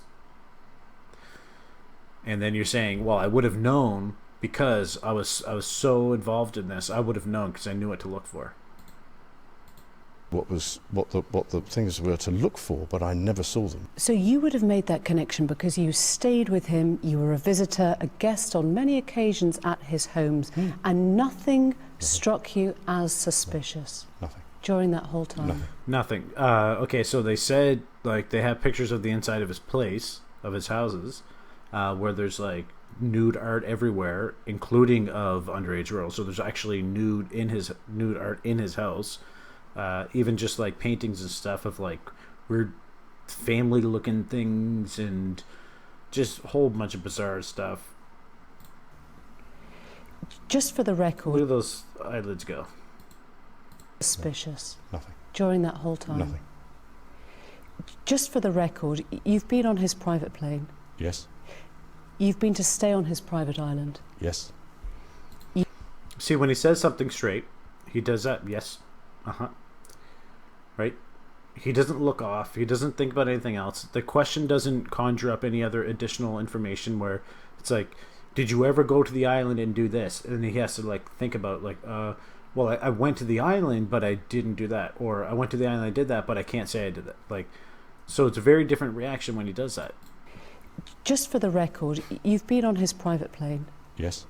And then you're saying, well, I would have known because I was so involved in this. I would have known because I knew what to look for. What the things were to look for, but I never saw them. So you would have made that connection because you stayed with him, you were a visitor, a guest on many occasions at his homes, and nothing struck you as suspicious? Nothing. During that whole time? Nothing. Okay, so they said, like, they have pictures of the inside of his place, of his houses, where there's, like, nude art everywhere, including of underage girls. So there's actually nude art in his house. Even just like paintings and stuff of like weird family looking things and just a whole bunch of bizarre stuff. Just for the record, Look at those eyelids go. Suspicious? Nothing. During that whole time? Nothing. Just for the record, you've been on his private plane? Yes. You've been to stay on his private island? Yes. See, when he says something straight, he does that. Yes. Right? He doesn't look off. He doesn't think about anything else. The question doesn't conjure up any other additional information where it's like, did you ever go to the island and do this? And he has to like think about like, well, I went to the island, but I didn't do that. Or I went to the island, I did that, but I can't say I did that. Like, so it's a very different reaction when he does that. Just for the record, you've been on his private plane? Yes.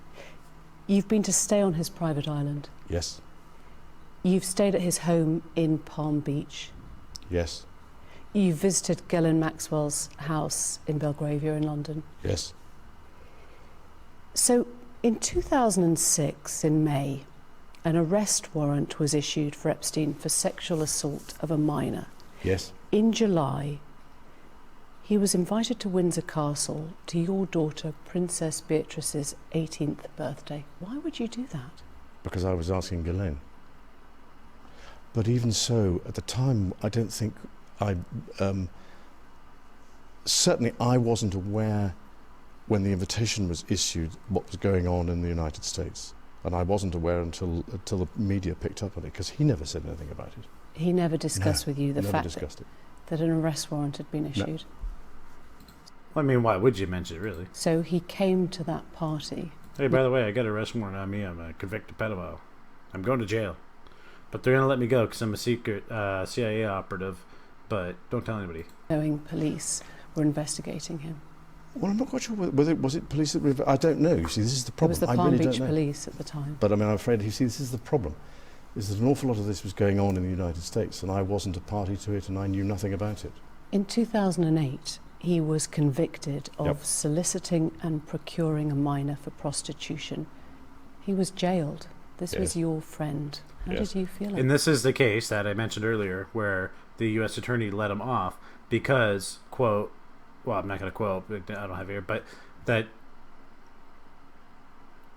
You've been to stay on his private island? Yes. You've stayed at his home in Palm Beach? Yes. You've visited Ghislaine Maxwell's house in Belgravia in London? Yes. So, in 2006, in May, an arrest warrant was issued for Epstein for sexual assault of a minor. Yes. In July, he was invited to Windsor Castle to your daughter Princess Beatrice's 18th birthday. Why would you do that? Because I was asking Ghislaine. But even so, at the time, I don't think certainly I wasn't aware when the invitation was issued what was going on in the United States. And I wasn't aware until the media picked up on it, because he never said anything about it. He never discussed with you the fact that an arrest warrant had been issued? No. I mean, why would you mention it, really? So he came to that party. Hey, by the way, I got an arrest warrant on me. I'm a convicted pedophile. I'm going to jail. But they're going to let me go because I'm a secret CIA operative. But don't tell anybody. Knowing police were investigating him. Well, I'm not quite sure whether was it police that were... I don't know. You see, this is the problem. It was the Palm Beach police at the time. But I mean, I'm afraid, you see, this is the problem. Is that an awful lot of this was going on in the United States, and I wasn't a party to it, and I knew nothing about it. In 2008, he was convicted of soliciting and procuring a minor for prostitution. He was jailed. This was your friend. How did you feel? And this is the case that I mentioned earlier, where the U.S. attorney let him off because, quote, well, I'm not going to quote, I don't have it here, but that,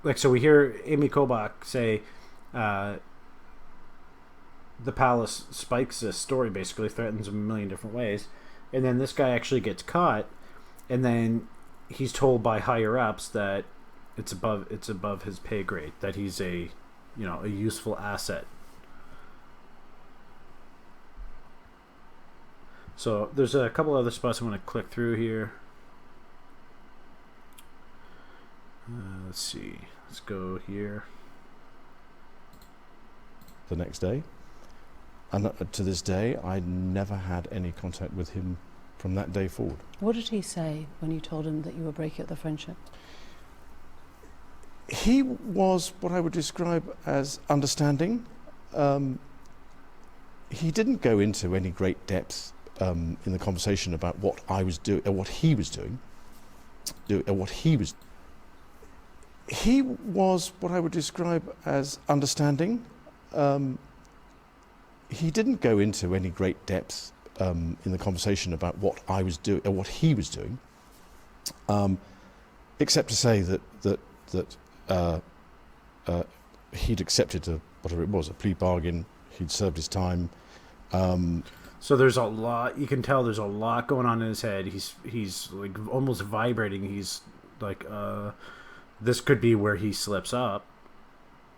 like, so we hear Amy Kobach say, the palace spikes this story, basically threatens him a million different ways, and then this guy actually gets caught, and then he's told by higher ups that it's above his pay grade, that he's a useful asset. So there's a couple other spots I want to click through here. Let's see. Let's go here. The next day. And to this day, I never had any contact with him from that day forward. What did he say when you told him that you were breaking up the friendship? He was what I would describe as understanding. He didn't go into any great depth in the conversation about what I was doing, or what he was doing. He was what I would describe as understanding. He didn't go into any great depth in the conversation about what I was doing, or what he was doing, except to say that he'd accepted whatever it was, a plea bargain. He'd served his time. So there's a lot. You can tell there's a lot going on in his head. He's like almost vibrating. He's like, this could be where he slips up,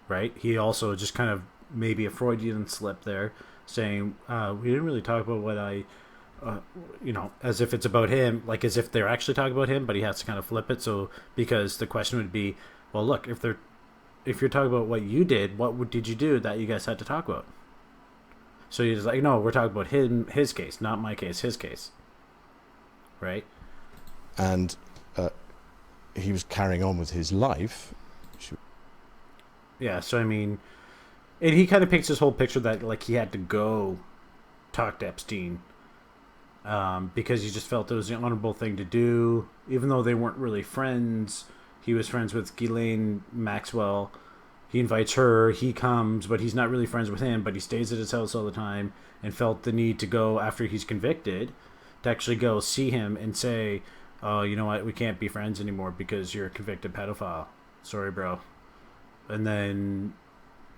right? He also just kind of maybe a Freudian slip there, saying we didn't really talk about what I, as if it's about him, like as if they're actually talking about him, but he has to kind of flip it. So because the question would be, well, look, if you're talking about what you did, what did you do that you guys had to talk about? So he's like, no, we're talking about his case, not my case, his case. Right? And he was carrying on with his life. Yeah, so I mean, and he kind of paints this whole picture that like he had to go talk to Epstein because he just felt it was the honorable thing to do. Even though they weren't really friends, he was friends with Ghislaine Maxwell. He invites her, he comes, but he's not really friends with him, but he stays at his house all the time, and felt the need to go after he's convicted to actually go see him and say, oh, you know what, we can't be friends anymore because you're a convicted pedophile. Sorry, bro. And then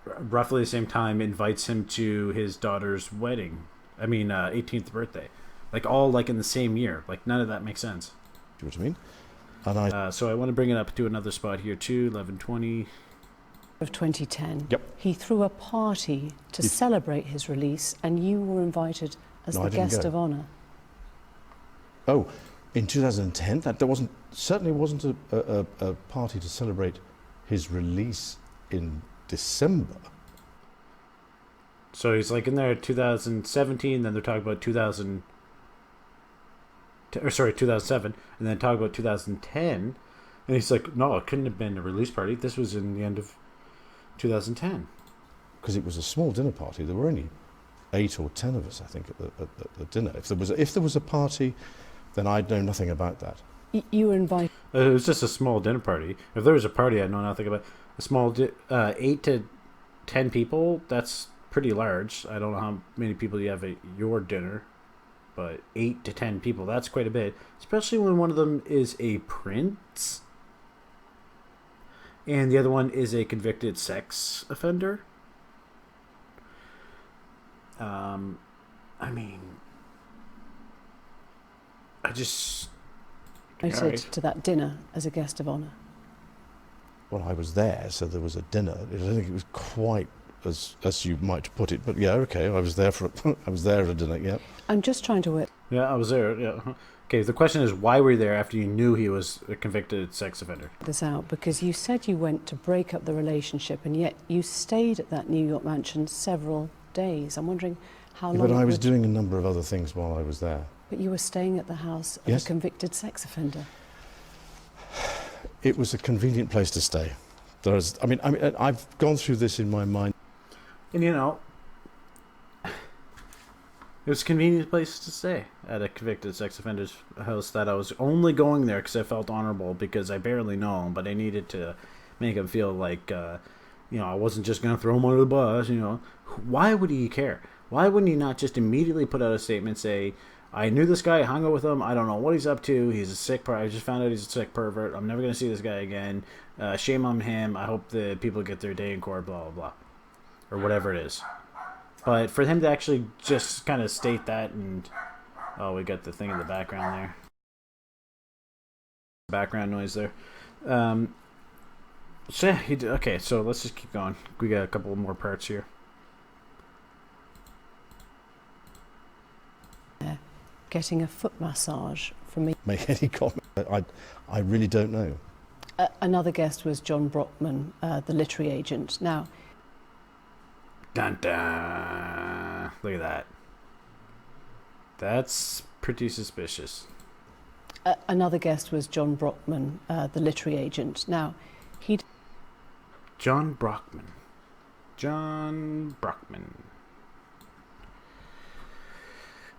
roughly the same time invites him to his daughter's wedding. 18th birthday. Like all like in the same year. Like none of that makes sense. Do you know what I mean? And so I want to bring it up to another spot here too, 11/20. Of 2010. Yep. He threw a party to celebrate his release, and you were invited as the guest of honour. Oh, in 2010, there certainly wasn't a party to celebrate his release in December. So he's like in there 2017, then they're talking about 2007, and then talk about 2010, and he's like, no, it couldn't have been a release party. This was in the end of 2010. Because it was a small dinner party. There were only 8 or 10 of us, I think, at the dinner. If there was a party, then I'd know nothing about that. You were invited. It was just a small dinner party. If there was a party, I'd know nothing about. A small 8 to 10 people. That's pretty large. I don't know how many people you have at your dinner, but 8 to 10 people. That's quite a bit, especially when one of them is a prince. And the other one is a convicted sex offender. Invited to that dinner as a guest of honour. Well, I was there, so there was a dinner. I don't think it was quite as you might put it, but yeah, okay. I was there at a dinner. Yeah. I'm just trying to work. Yeah, I was there. Yeah. Okay, the question is, why were you there after you knew he was a convicted sex offender? This out because you said you went to break up the relationship, and yet you stayed at that New York mansion several days. I'm wondering how long. But I was doing a number of other things while I was there. But you were staying at the house of a convicted sex offender. It was a convenient place to stay. I've gone through this in my mind. And it was a convenient place to stay at a convicted sex offender's house that I was only going there because I felt honorable because I barely know him, but I needed to make him feel like, I wasn't just going to throw him under the bus, Why would he care? Why wouldn't he not just immediately put out a statement, say, I knew this guy, hung out with him, I don't know what he's up to, he's a sick pervert, I just found out he's a sick pervert, I'm never going to see this guy again, shame on him, I hope the people get their day in court, blah, blah, blah. Or whatever it is. But for him to actually just kind of state that, and we got the thing in the background there. Background noise there. So yeah, he did. Okay, so let's just keep going. We got a couple more parts here. Getting a foot massage from me. Make any comment? I really don't know. Another guest was John Brockman, the literary agent. Now, dun dun. Look at that. That's pretty suspicious. Another guest was John Brockman, the literary agent. Now, John Brockman. John Brockman.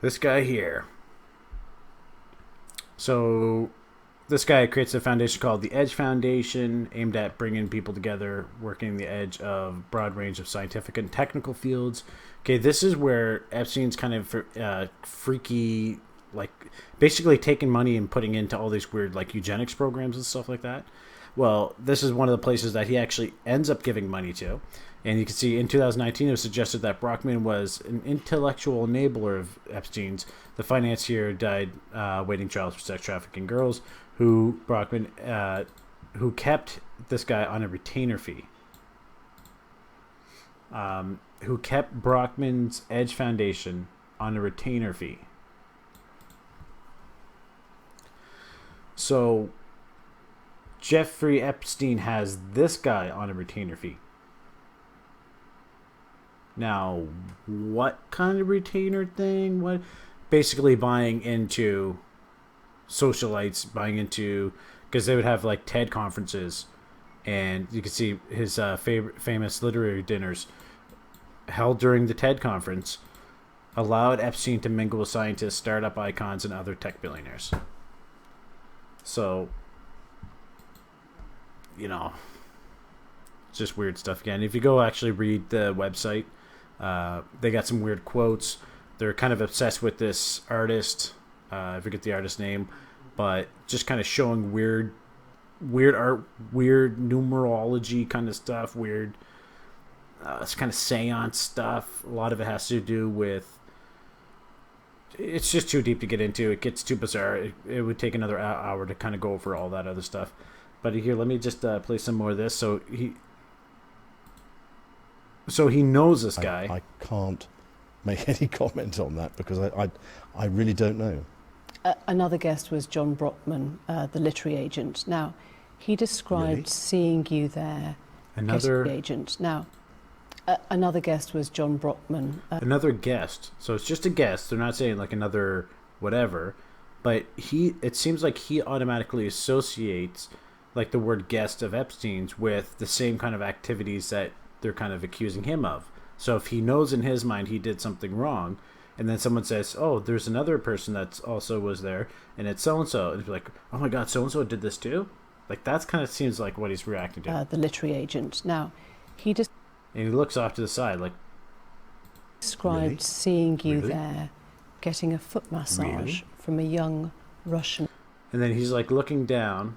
This guy here. So, this guy creates a foundation called the Edge Foundation, aimed at bringing people together, working the edge of a broad range of scientific and technical fields. Okay, this is where Epstein's kind of freaky, like, basically taking money and putting into all these weird, like, eugenics programs and stuff like that. Well, this is one of the places that he actually ends up giving money to. And you can see in 2019, it was suggested that Brockman was an intellectual enabler of Epstein's. The financier died waiting trials for sex trafficking girls, who kept this guy on a retainer fee. Who kept Brockman's Edge Foundation on a retainer fee. So, Jeffrey Epstein has this guy on a retainer fee. Now, what kind of retainer thing? What? Basically buying into socialites, because they would have like TED conferences, and you can see his famous literary dinners held during the TED conference allowed Epstein to mingle with scientists, startup icons, and other tech billionaires. So, you know, it's just weird stuff again. If you go actually read the website, they got some weird quotes. They're kind of obsessed with this artist. I forget the artist's name, but just kind of showing weird art, weird numerology kind of stuff, weird it's kind of seance stuff. A lot of it has to do with, it's just too deep to get into. It gets too bizarre. It would take another hour to kind of go over all that other stuff. But here, let me just play some more of this. So he knows this guy. I can't make any comment on that because I really don't know. Another guest was John Brockman, the literary agent. Now, he described seeing you there. Another agent. Now, another guest was John Brockman. Another guest. So it's just a guest. They're not saying like another whatever. But it seems like he automatically associates like the word guest of Epstein's with the same kind of activities that they're kind of accusing him of. So if he knows in his mind he did something wrong, and then someone says, oh, there's another person that also was there, and it's so-and-so, and it's like, oh my God, so-and-so did this too? Like, that's kind of seems like what he's reacting to. The literary agent. Now, and he looks off to the side, like, described seeing you there, getting a foot massage from a young Russian. And then he's like looking down,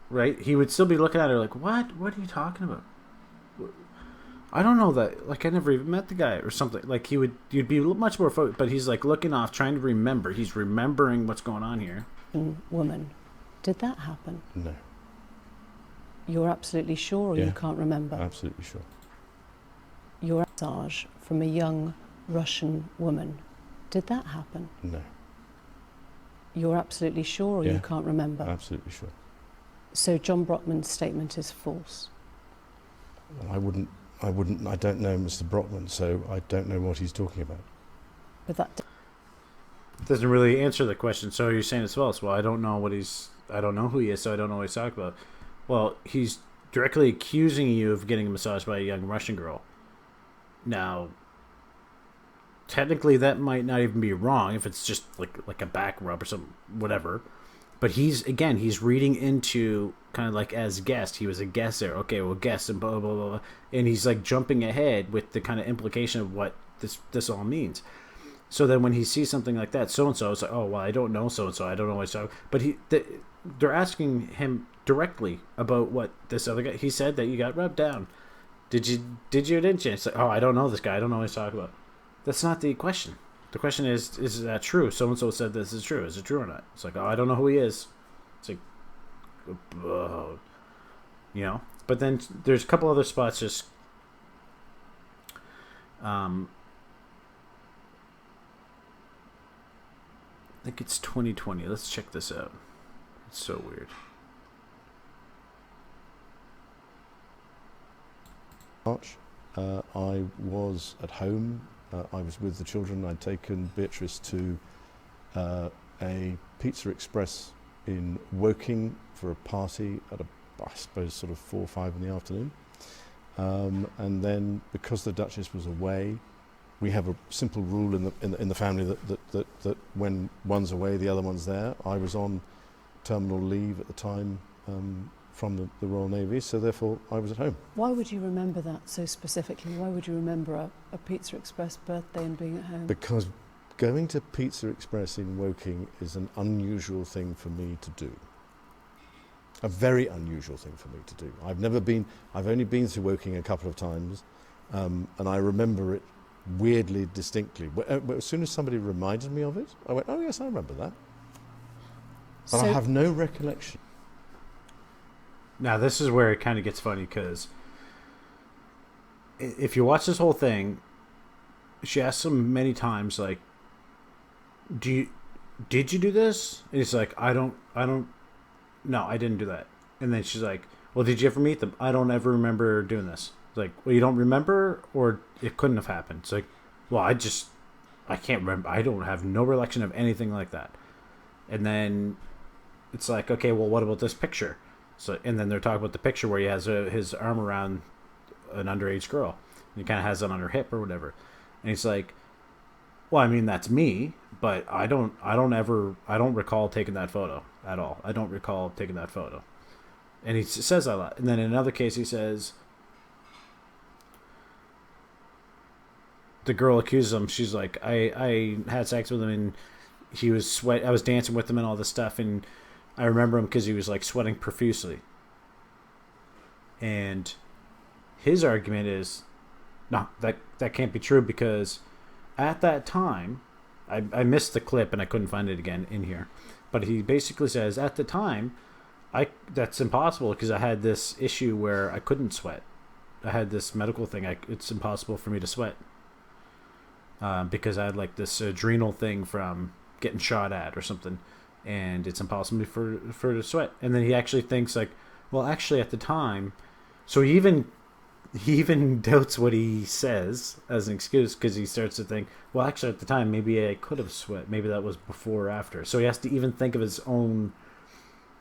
right? He would still be looking at her like, what? What are you talking about? I don't know that. Like, I never even met the guy or something. Like, you'd be much more focused, but he's like looking off, trying to remember. He's remembering what's going on here. Woman, did that happen? No. You're absolutely sure, or you can't remember? Absolutely sure. Your massage from a young Russian woman. Did that happen? No. You're absolutely sure, or you can't remember? Absolutely sure. So John Brockman's statement is false. Well, I don't know Mr. Brockman, so I don't know what he's talking about. But that doesn't really answer the question. So you're saying it's false. Well, I don't know who he is, so I don't know what he's talking about. Well, he's directly accusing you of getting a massage by a young Russian girl. Now, technically that might not even be wrong if it's just like a back rub or some whatever. But he's reading into kind of like as guest. He was a guest there. Okay, well, guest and blah, blah, blah, blah. And he's like jumping ahead with the kind of implication of what this all means. So then when he sees something like that, so-and-so is like, oh, well, I don't know so-and-so. I don't know what he's talking about. But they're asking him directly about what this other guy, he said that you got rubbed down. Did you or didn't you? It's like, oh, I don't know this guy. I don't know what he's talking about. That's not the question. The question is that true? So-and-so said this is true. Is it true or not? It's like, oh, I don't know who he is. It's like, you know. But then there's a couple other spots just, I think it's 2020. Let's check this out. It's so weird. March, I was at home. I was with the children. I'd taken Beatrice to a Pizza Express in Woking for a party at I suppose sort of 4 or 5 in the afternoon. And then, because the Duchess was away, we have a simple rule in the family that when one's away, the other one's there. I was on terminal leave at the time from the Royal Navy, so therefore I was at home. Why would you remember that so specifically? Why would you remember a Pizza Express birthday and being at home? Because going to Pizza Express in Woking is an unusual thing for me to do. A very unusual thing for me to do. I've only been to Woking a couple of times, and I remember it weirdly distinctly. As soon as somebody reminded me of it, I went, oh yes, I remember that. But I have no recollection. Now, this is where it kind of gets funny, because if you watch this whole thing, she asks him many times, like, did you do this? And he's like, no, I didn't do that. And then she's like, well, did you ever meet them? I don't ever remember doing this. It's like, well, you don't remember, or it couldn't have happened. It's like, well, I can't remember. I don't have no recollection of anything like that. And then it's like, okay, well, what about this picture? So, and then they're talking about the picture where he has his arm around an underage girl. And he kind of has it on her hip or whatever. And he's like, well, I mean, that's me, but I don't recall taking that photo at all. I don't recall taking that photo. And he says that a lot. And then in another case, he says, the girl accuses him. She's like, I had sex with him, and he was I was dancing with him and all this stuff, and I remember him because he was like sweating profusely. And his argument is, no, that can't be true, because at that time, I missed the clip and I couldn't find it again in here, but he basically says, at the time, that's impossible because I had this issue where I couldn't sweat. I had this medical thing. It's impossible for me to sweat because I had like this adrenal thing from getting shot at or something, and it's impossible for to sweat. And then he actually thinks like, well, actually at the time, so he even doubts what he says as an excuse, because he starts to think, well, actually at the time maybe I could have sweat, maybe that was before or after. So he has to even think of his own,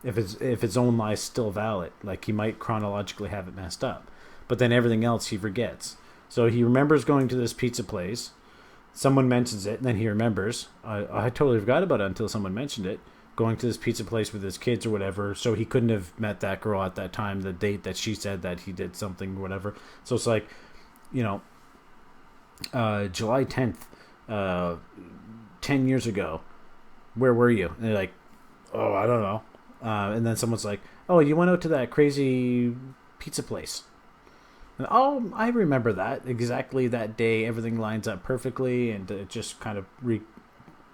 if his own lie is still valid, like he might chronologically have it messed up, but then everything else he forgets. So he remembers going to this pizza place, someone mentions it, and then he remembers, I totally forgot about it until someone mentioned it, going to this pizza place with his kids or whatever, so he couldn't have met that girl at that time, the date that she said that he did something, whatever. So it's like, July 10th, 10 years ago, where were you? And they're like, oh, I don't know. And then someone's like, oh, you went out to that crazy pizza place. And, oh, I remember that. Exactly that day, everything lines up perfectly, and it just kind of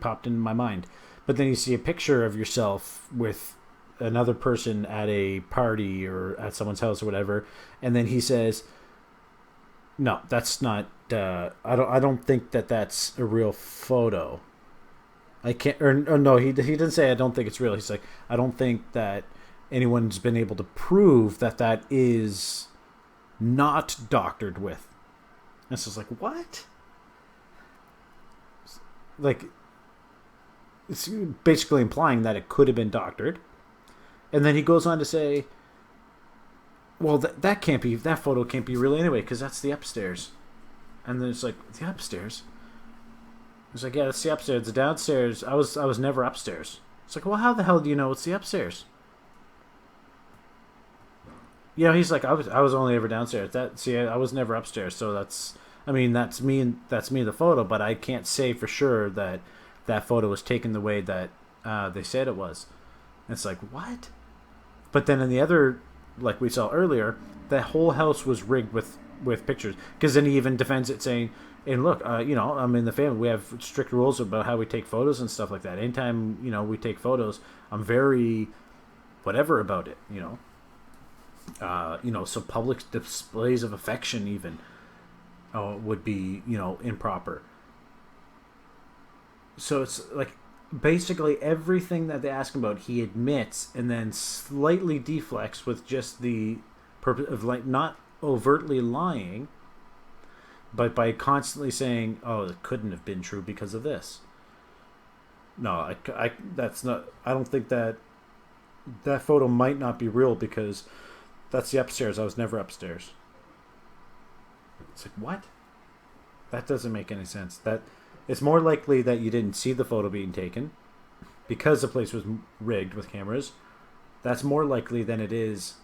popped into my mind. But then you see a picture of yourself with another person at a party or at someone's house or whatever, and then he says, no, that's not, I don't think that's a real photo. I can't, or no, he didn't say I don't think it's real. He's like, I don't think that anyone's been able to prove that is not doctored with. And so it's like, what? Like, it's basically implying that it could have been doctored. And then he goes on to say, well, that photo can't be real anyway, because that's the upstairs. And then it's like, the upstairs? It's like, yeah, that's the upstairs. The downstairs, I was never upstairs. It's like, well, how the hell do you know it's the upstairs? He's like, I was only ever downstairs. I was never upstairs, so that's me in the photo, but I can't say for sure that photo was taken the way that they said it was. And it's like, what? But then in the other, like we saw earlier, the whole house was rigged with pictures. Because then he even defends it, saying, and look, I'm in the family. We have strict rules about how we take photos and stuff like that. Anytime, we take photos, I'm very whatever about it, so public displays of affection even would be, improper. So it's like, basically everything that they ask him about, he admits and then slightly deflects with just the purpose of like not overtly lying, but by constantly saying, "Oh, it couldn't have been true because of this." No, that's not. I don't think that photo might not be real because that's the upstairs. I was never upstairs. It's like, what? That doesn't make any sense. That it's more likely that you didn't see the photo being taken because the place was rigged with cameras. That's more likely than it is,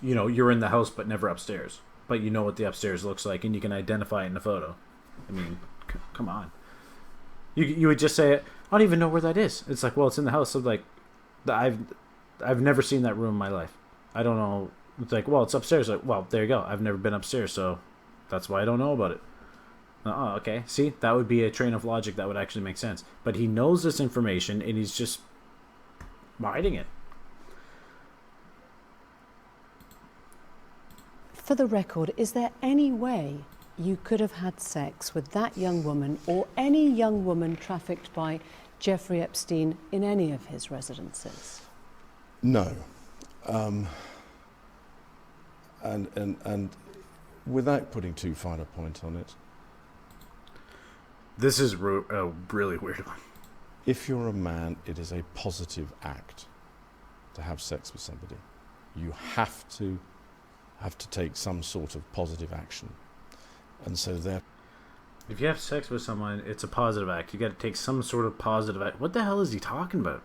you're in the house but never upstairs. But you know what the upstairs looks like and you can identify it in the photo. I mean, come on. You would just say, I don't even know where that is. It's like, well, it's in the house. So like, I've never seen that room in my life. I don't know. It's like, well, it's upstairs. Like, well, there you go. I've never been upstairs, so that's why I don't know about it. Oh, okay. See, that would be a train of logic that would actually make sense. But he knows this information and he's just hiding it. For the record, is there any way you could have had sex with that young woman or any young woman trafficked by Jeffrey Epstein in any of his residences? No. And without putting too fine a point on it, this is a really weird one. if you're a man, it is a positive act to have sex with somebody. You have to take some sort of positive action. And so if you have sex with someone, it's a positive act. You got to take some sort of positive act. What the hell is he talking about?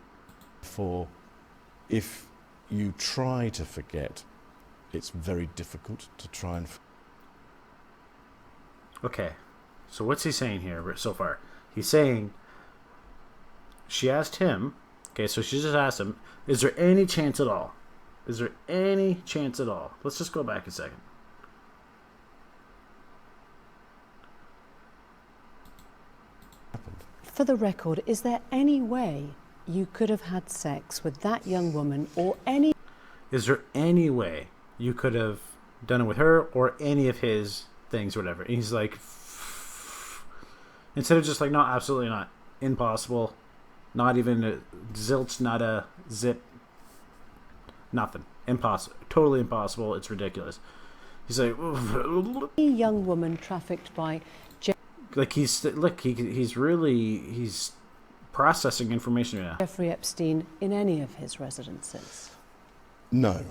If you try to forget, it's very difficult to try and... Okay, so what's he saying here so far? He's saying, she asked him, okay, so she just asked him, is there any chance at all? Is there any chance at all? Let's just go back a second. For the record, is there any way you could have had sex with that young woman or any... Is there any way you could have done it with her or any of his things, whatever? And he's like, instead of just like, no, absolutely not. Impossible. Not even a zilch, not a zip. Nothing. Impossible. Totally impossible. It's ridiculous. He's like, any young woman trafficked by... Like he's processing information right now. Jeffrey Epstein in any of his residences? No.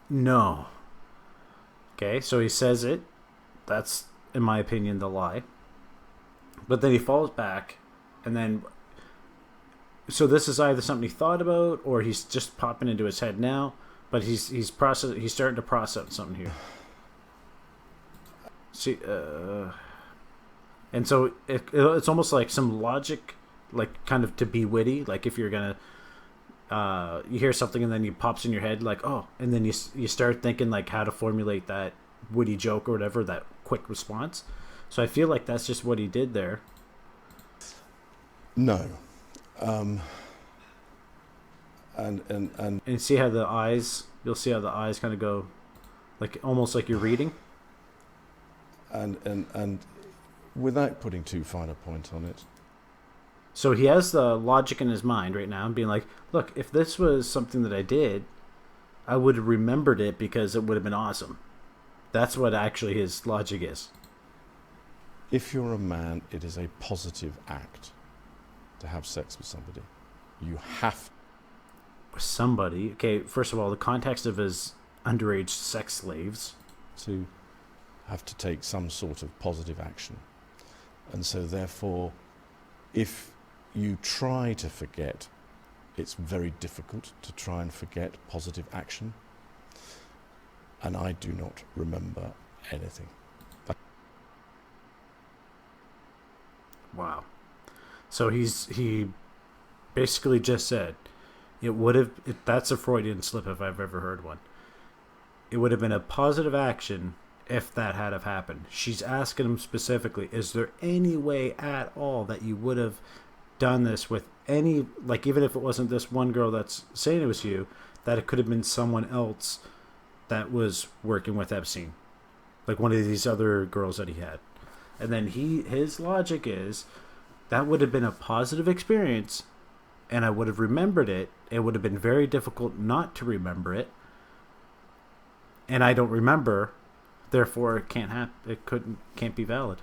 No. Okay, so he says it. That's, in my opinion, the lie. But then he falls back, and then... So this is either something he thought about, or he's just popping into his head now. But he's starting to process something here. See, and so it's almost like some logic, like kind of to be witty. Like if you're gonna, you hear something and then it pops in your head, like, oh, and then you start thinking like how to formulate that witty joke or whatever, that quick response. So I feel like that's just what he did there. No. And see how the eyes, you'll see how the eyes kind of go, like almost like you're reading. And without putting too fine a point on it. So he has the logic in his mind right now and being like, look, if this was something that I did, I would have remembered it because it would have been awesome. That's what actually his logic is. If you're a man, it is a positive act to have sex with somebody. You have... Somebody, okay, first of all, the context of his underage sex slaves. To have to take some sort of positive action. And so therefore, if you try to forget, it's very difficult to try and forget positive action. And I do not remember anything. Wow. So he basically just said, that's a Freudian slip if I've ever heard one. It would have been a positive action if that had have happened. She's asking him specifically, is there any way at all that you would have done this with any, like even if it wasn't this one girl that's saying it was you, that it could have been someone else that was working with Epstein, like one of these other girls that he had. And then his logic is that would have been a positive experience, and I would have remembered it. It would have been very difficult not to remember it, and I don't remember, therefore it can't be valid.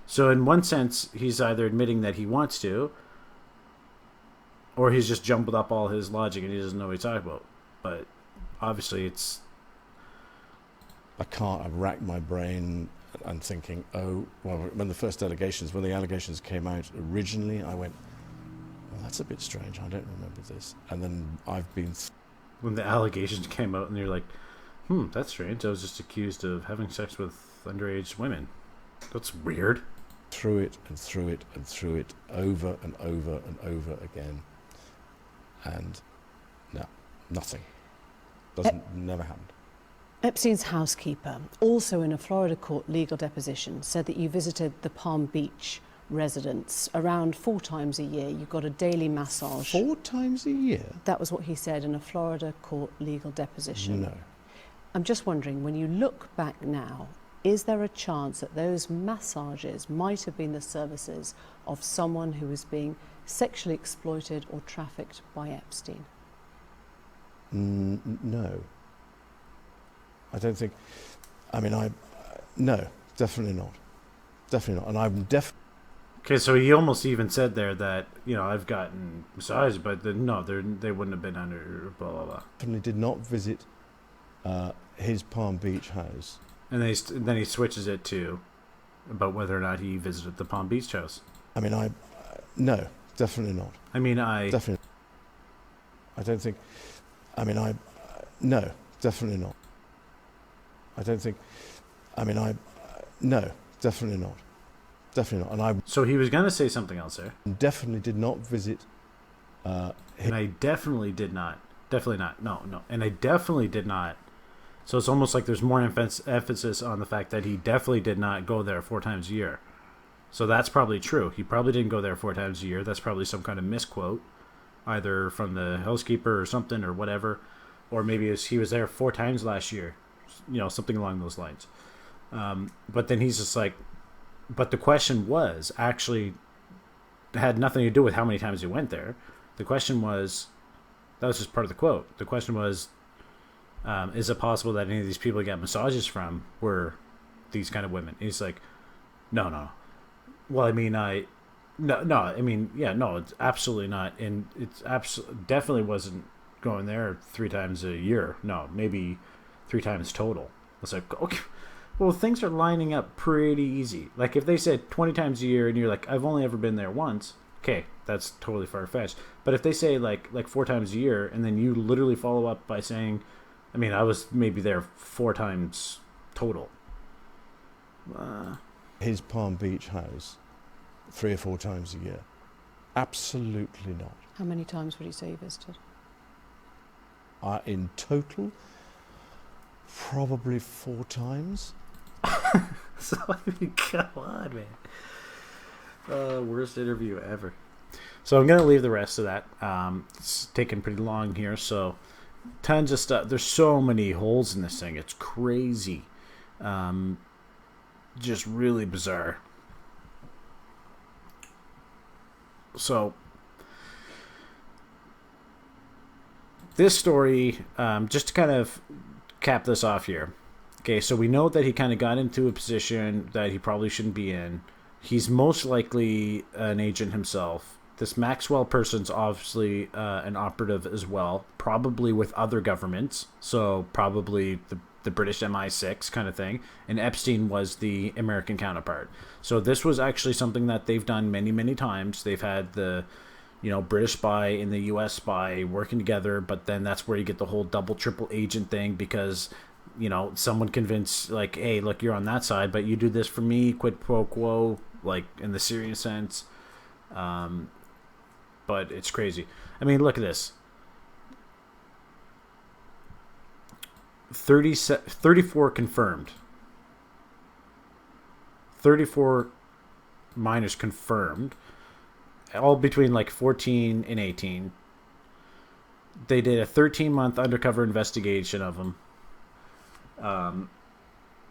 So in one sense, he's either admitting that he wants to, or he's just jumbled up all his logic and he doesn't know what he's talking about. But obviously it's... I've racked my brain and thinking, when the allegations came out originally, I went, well, that's a bit strange, I don't remember this. And then I've been... when the allegations came out and you're like, that's strange, I was just accused of having sex with underage women. That's weird. Through it and through it and through it, over and over and over again. And no, nothing. Never happened. Epstein's housekeeper, also in a Florida court legal deposition, said that you visited the Palm Beach residence around 4 times a year. You got a daily massage. 4 times a year? That was what he said in a Florida court legal deposition. No. I'm just wondering, when you look back now, is there a chance that those massages might have been the services of someone who was being sexually exploited or trafficked by Epstein? No. I don't think... no, definitely not. Definitely not. And I'm Okay, so he almost even said there that, I've gotten massages, but they wouldn't have been under blah, blah, blah. Definitely did not visit his Palm Beach house. And then he switches it to about whether or not he visited the Palm Beach house. No, definitely not. Definitely. I don't think... no, definitely not. I don't think... no, definitely not. Definitely not. So he was going to say something else there. Definitely did not visit... and I definitely did not. Definitely not. No. And I definitely did not. So it's almost like there's more emphasis on the fact that he definitely did not go there 4 times a year. So that's probably true. He probably didn't go there 4 times a year. That's probably some kind of misquote, either from the housekeeper or something or whatever. Or maybe he was there 4 times last year. Something along those lines. But then he's just like, but the question was actually had nothing to do with how many times he went there. The question was, that was just part of the quote. The question was, is it possible that any of these people he got massages from were these kind of women? And he's like, no. Well, it's absolutely not. And it's definitely wasn't going there 3 times a year. No, maybe 3 times total. It's like, okay, well, things are lining up pretty easy. Like if they said 20 times a year and you're like, I've only ever been there once, okay, that's totally far-fetched. But if they say like 4 times a year and then you literally follow up by saying, I was maybe there 4 times total. His Palm Beach house 3 or 4 times a year. Absolutely not. How many times would you say you visited? In total, probably 4 times. So, come on, man. Worst interview ever. So I'm going to leave the rest of that. It's taken pretty long here, so tons of stuff. There's so many holes in this thing. It's crazy. Just really bizarre. So this story, just to kind of cap this off here. Okay, so we know that he kind of got into a position that he probably shouldn't be in. He's most likely an agent himself. This Maxwell person's obviously an operative as well, probably with other governments. So probably the British MI6 kind of thing. And Epstein was the American counterpart. So this was actually something that they've done many, many times. They've had the British spy and the US spy working together, but then that's where you get the whole double, triple agent thing because, someone convinced, like, hey, look, you're on that side, but you do this for me, quid pro quo, like, in the serious sense. But it's crazy. Look at this. 34 confirmed. 34 minors confirmed. All between like 14 and 18. They did a 13-month undercover investigation of them.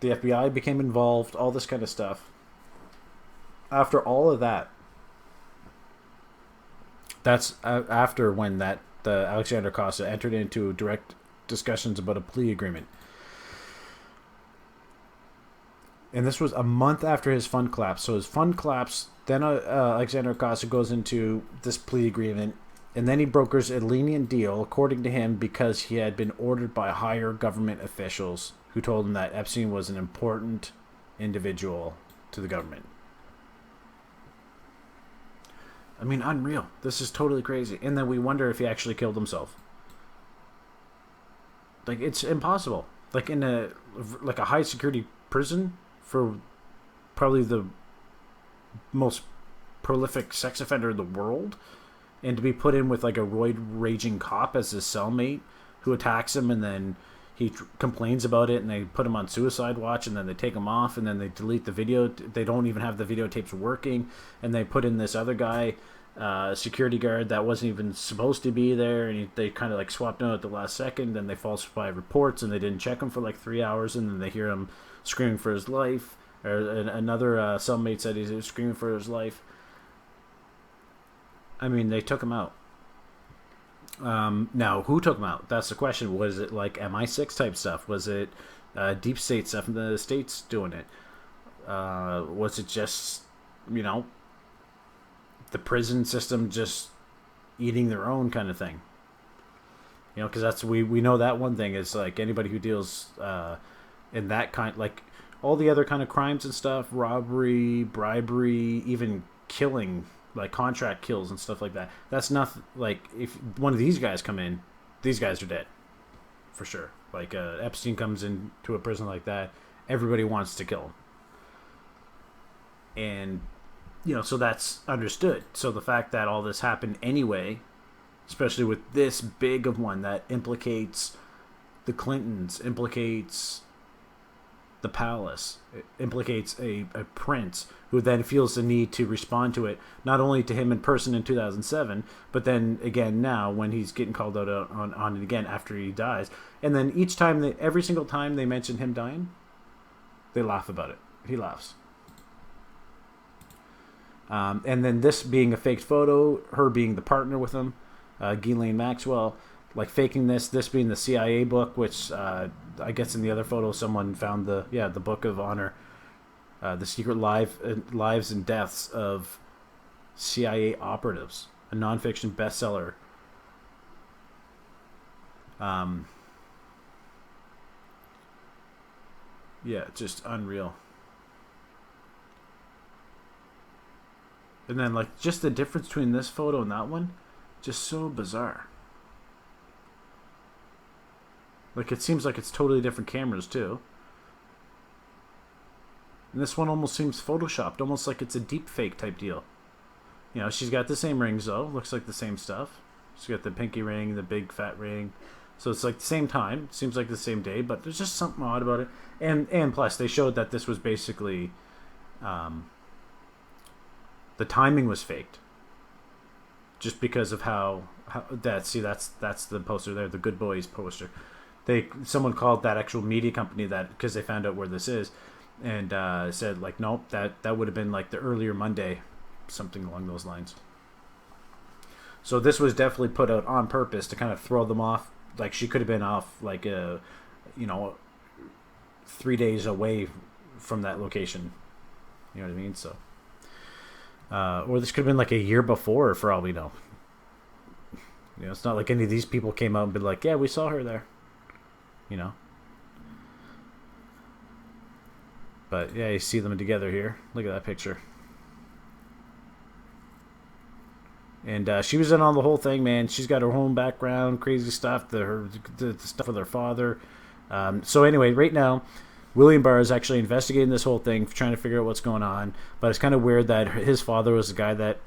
The FBI became involved, all this kind of stuff. after all of that, that's after when the Alexander Costa entered into direct discussions about a plea agreement. And this was a month after his fund collapse. So his fund collapsed, then Alexander Costa goes into this plea agreement, and then he brokers a lenient deal, according to him, because he had been ordered by higher government officials who told him that Epstein was an important individual to the government. I mean, unreal. This is totally crazy. And then we wonder if he actually killed himself. Like, it's impossible. Like, in a high security prison for probably the most prolific sex offender in the world, and to be put in with like a roid-raging cop as his cellmate who attacks him, and then he complains about it, and they put him on suicide watch, and then they take him off, and then they delete the video. They don't even have the videotapes working, and they put in this other guy, security guard, that wasn't even supposed to be there, and they kind of like swapped him out at the last second, and they falsified reports, and they didn't check him for like 3 hours, and then they hear him screaming for his life, or another cellmate said he was screaming for his life. I mean, they took him out. Now, who took him out? That's the question. Was it like MI6 type stuff? Was it Deepstate stuff in the States doing it? Was it just, the prison system just eating their own kind of thing? Because that's, we know that one thing is like anybody who deals in that kind, like all the other kind of crimes and stuff, robbery, bribery, even killing, like contract kills and stuff like that. That's nothing. Like if one of these guys come in, these guys are dead for sure. Like Epstein comes into a prison like that, everybody wants to kill him, and so that's understood. So the fact that all this happened anyway, especially with this big of one that implicates the Clintons, implicates the palace, it implicates a prince who then feels the need to respond to it, not only to him in person in 2007, but then again now when he's getting called out on it again after he dies. And then each time, every single time they mention him dying, they laugh about it. He laughs. And then this being a faked photo, her being the partner with him, Ghislaine Maxwell, like faking this being the CIA book, which I guess in the other photo someone found the book of honor, the secret lives and deaths of CIA operatives, a nonfiction bestseller. Just unreal. And then like just the difference between this photo and that one, just so bizarre. Like it seems like it's totally different cameras too. And this one almost seems photoshopped, almost like it's a deep fake type deal. She's got the same rings though, looks like the same stuff. She's got the pinky ring, the big fat ring. So it's like the same time, seems like the same day, but there's just something odd about it. And plus they showed that this was basically the timing was faked. Just because of how that's the poster there, the Good Boys poster. Someone called that actual media company that because they found out where this is, and said like, nope, that would have been like the earlier Monday, something along those lines. So this was definitely put out on purpose to kind of throw them off. Like she could have been off like 3 days away from that location. You know what I mean? So, or this could have been like a year before, for all we know. It's not like any of these people came out and been like, yeah, we saw her there. But yeah, you see them together here. Look at that picture. And she was in on the whole thing, man. She's got her home background, crazy stuff, the stuff with her father. So anyway, right now, William Barr is actually investigating this whole thing, trying to figure out what's going on. But it's kind of weird that his father was the guy that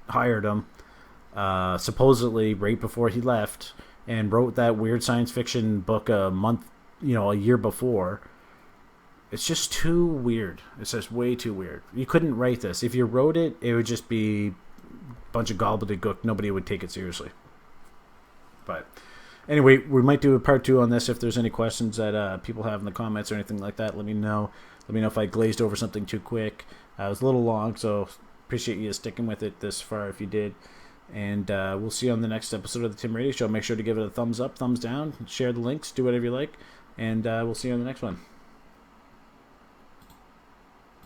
hired him, supposedly right before he left, and wrote that weird science fiction book a year before. It's just too weird. It's just way too weird. You couldn't write this. If you wrote it, it would just be a bunch of gobbledygook. Nobody would take it seriously. But anyway, we might do a part 2 on this. If there's any questions that people have in the comments or anything like that, let me know. Let me know if I glazed over something too quick. It was a little long, so appreciate you sticking with it this far if you did. And we'll see you on the next episode of the Tim Radio Show. Make sure to give it a thumbs up, thumbs down, share the links, do whatever you like. And we'll see you on the next one.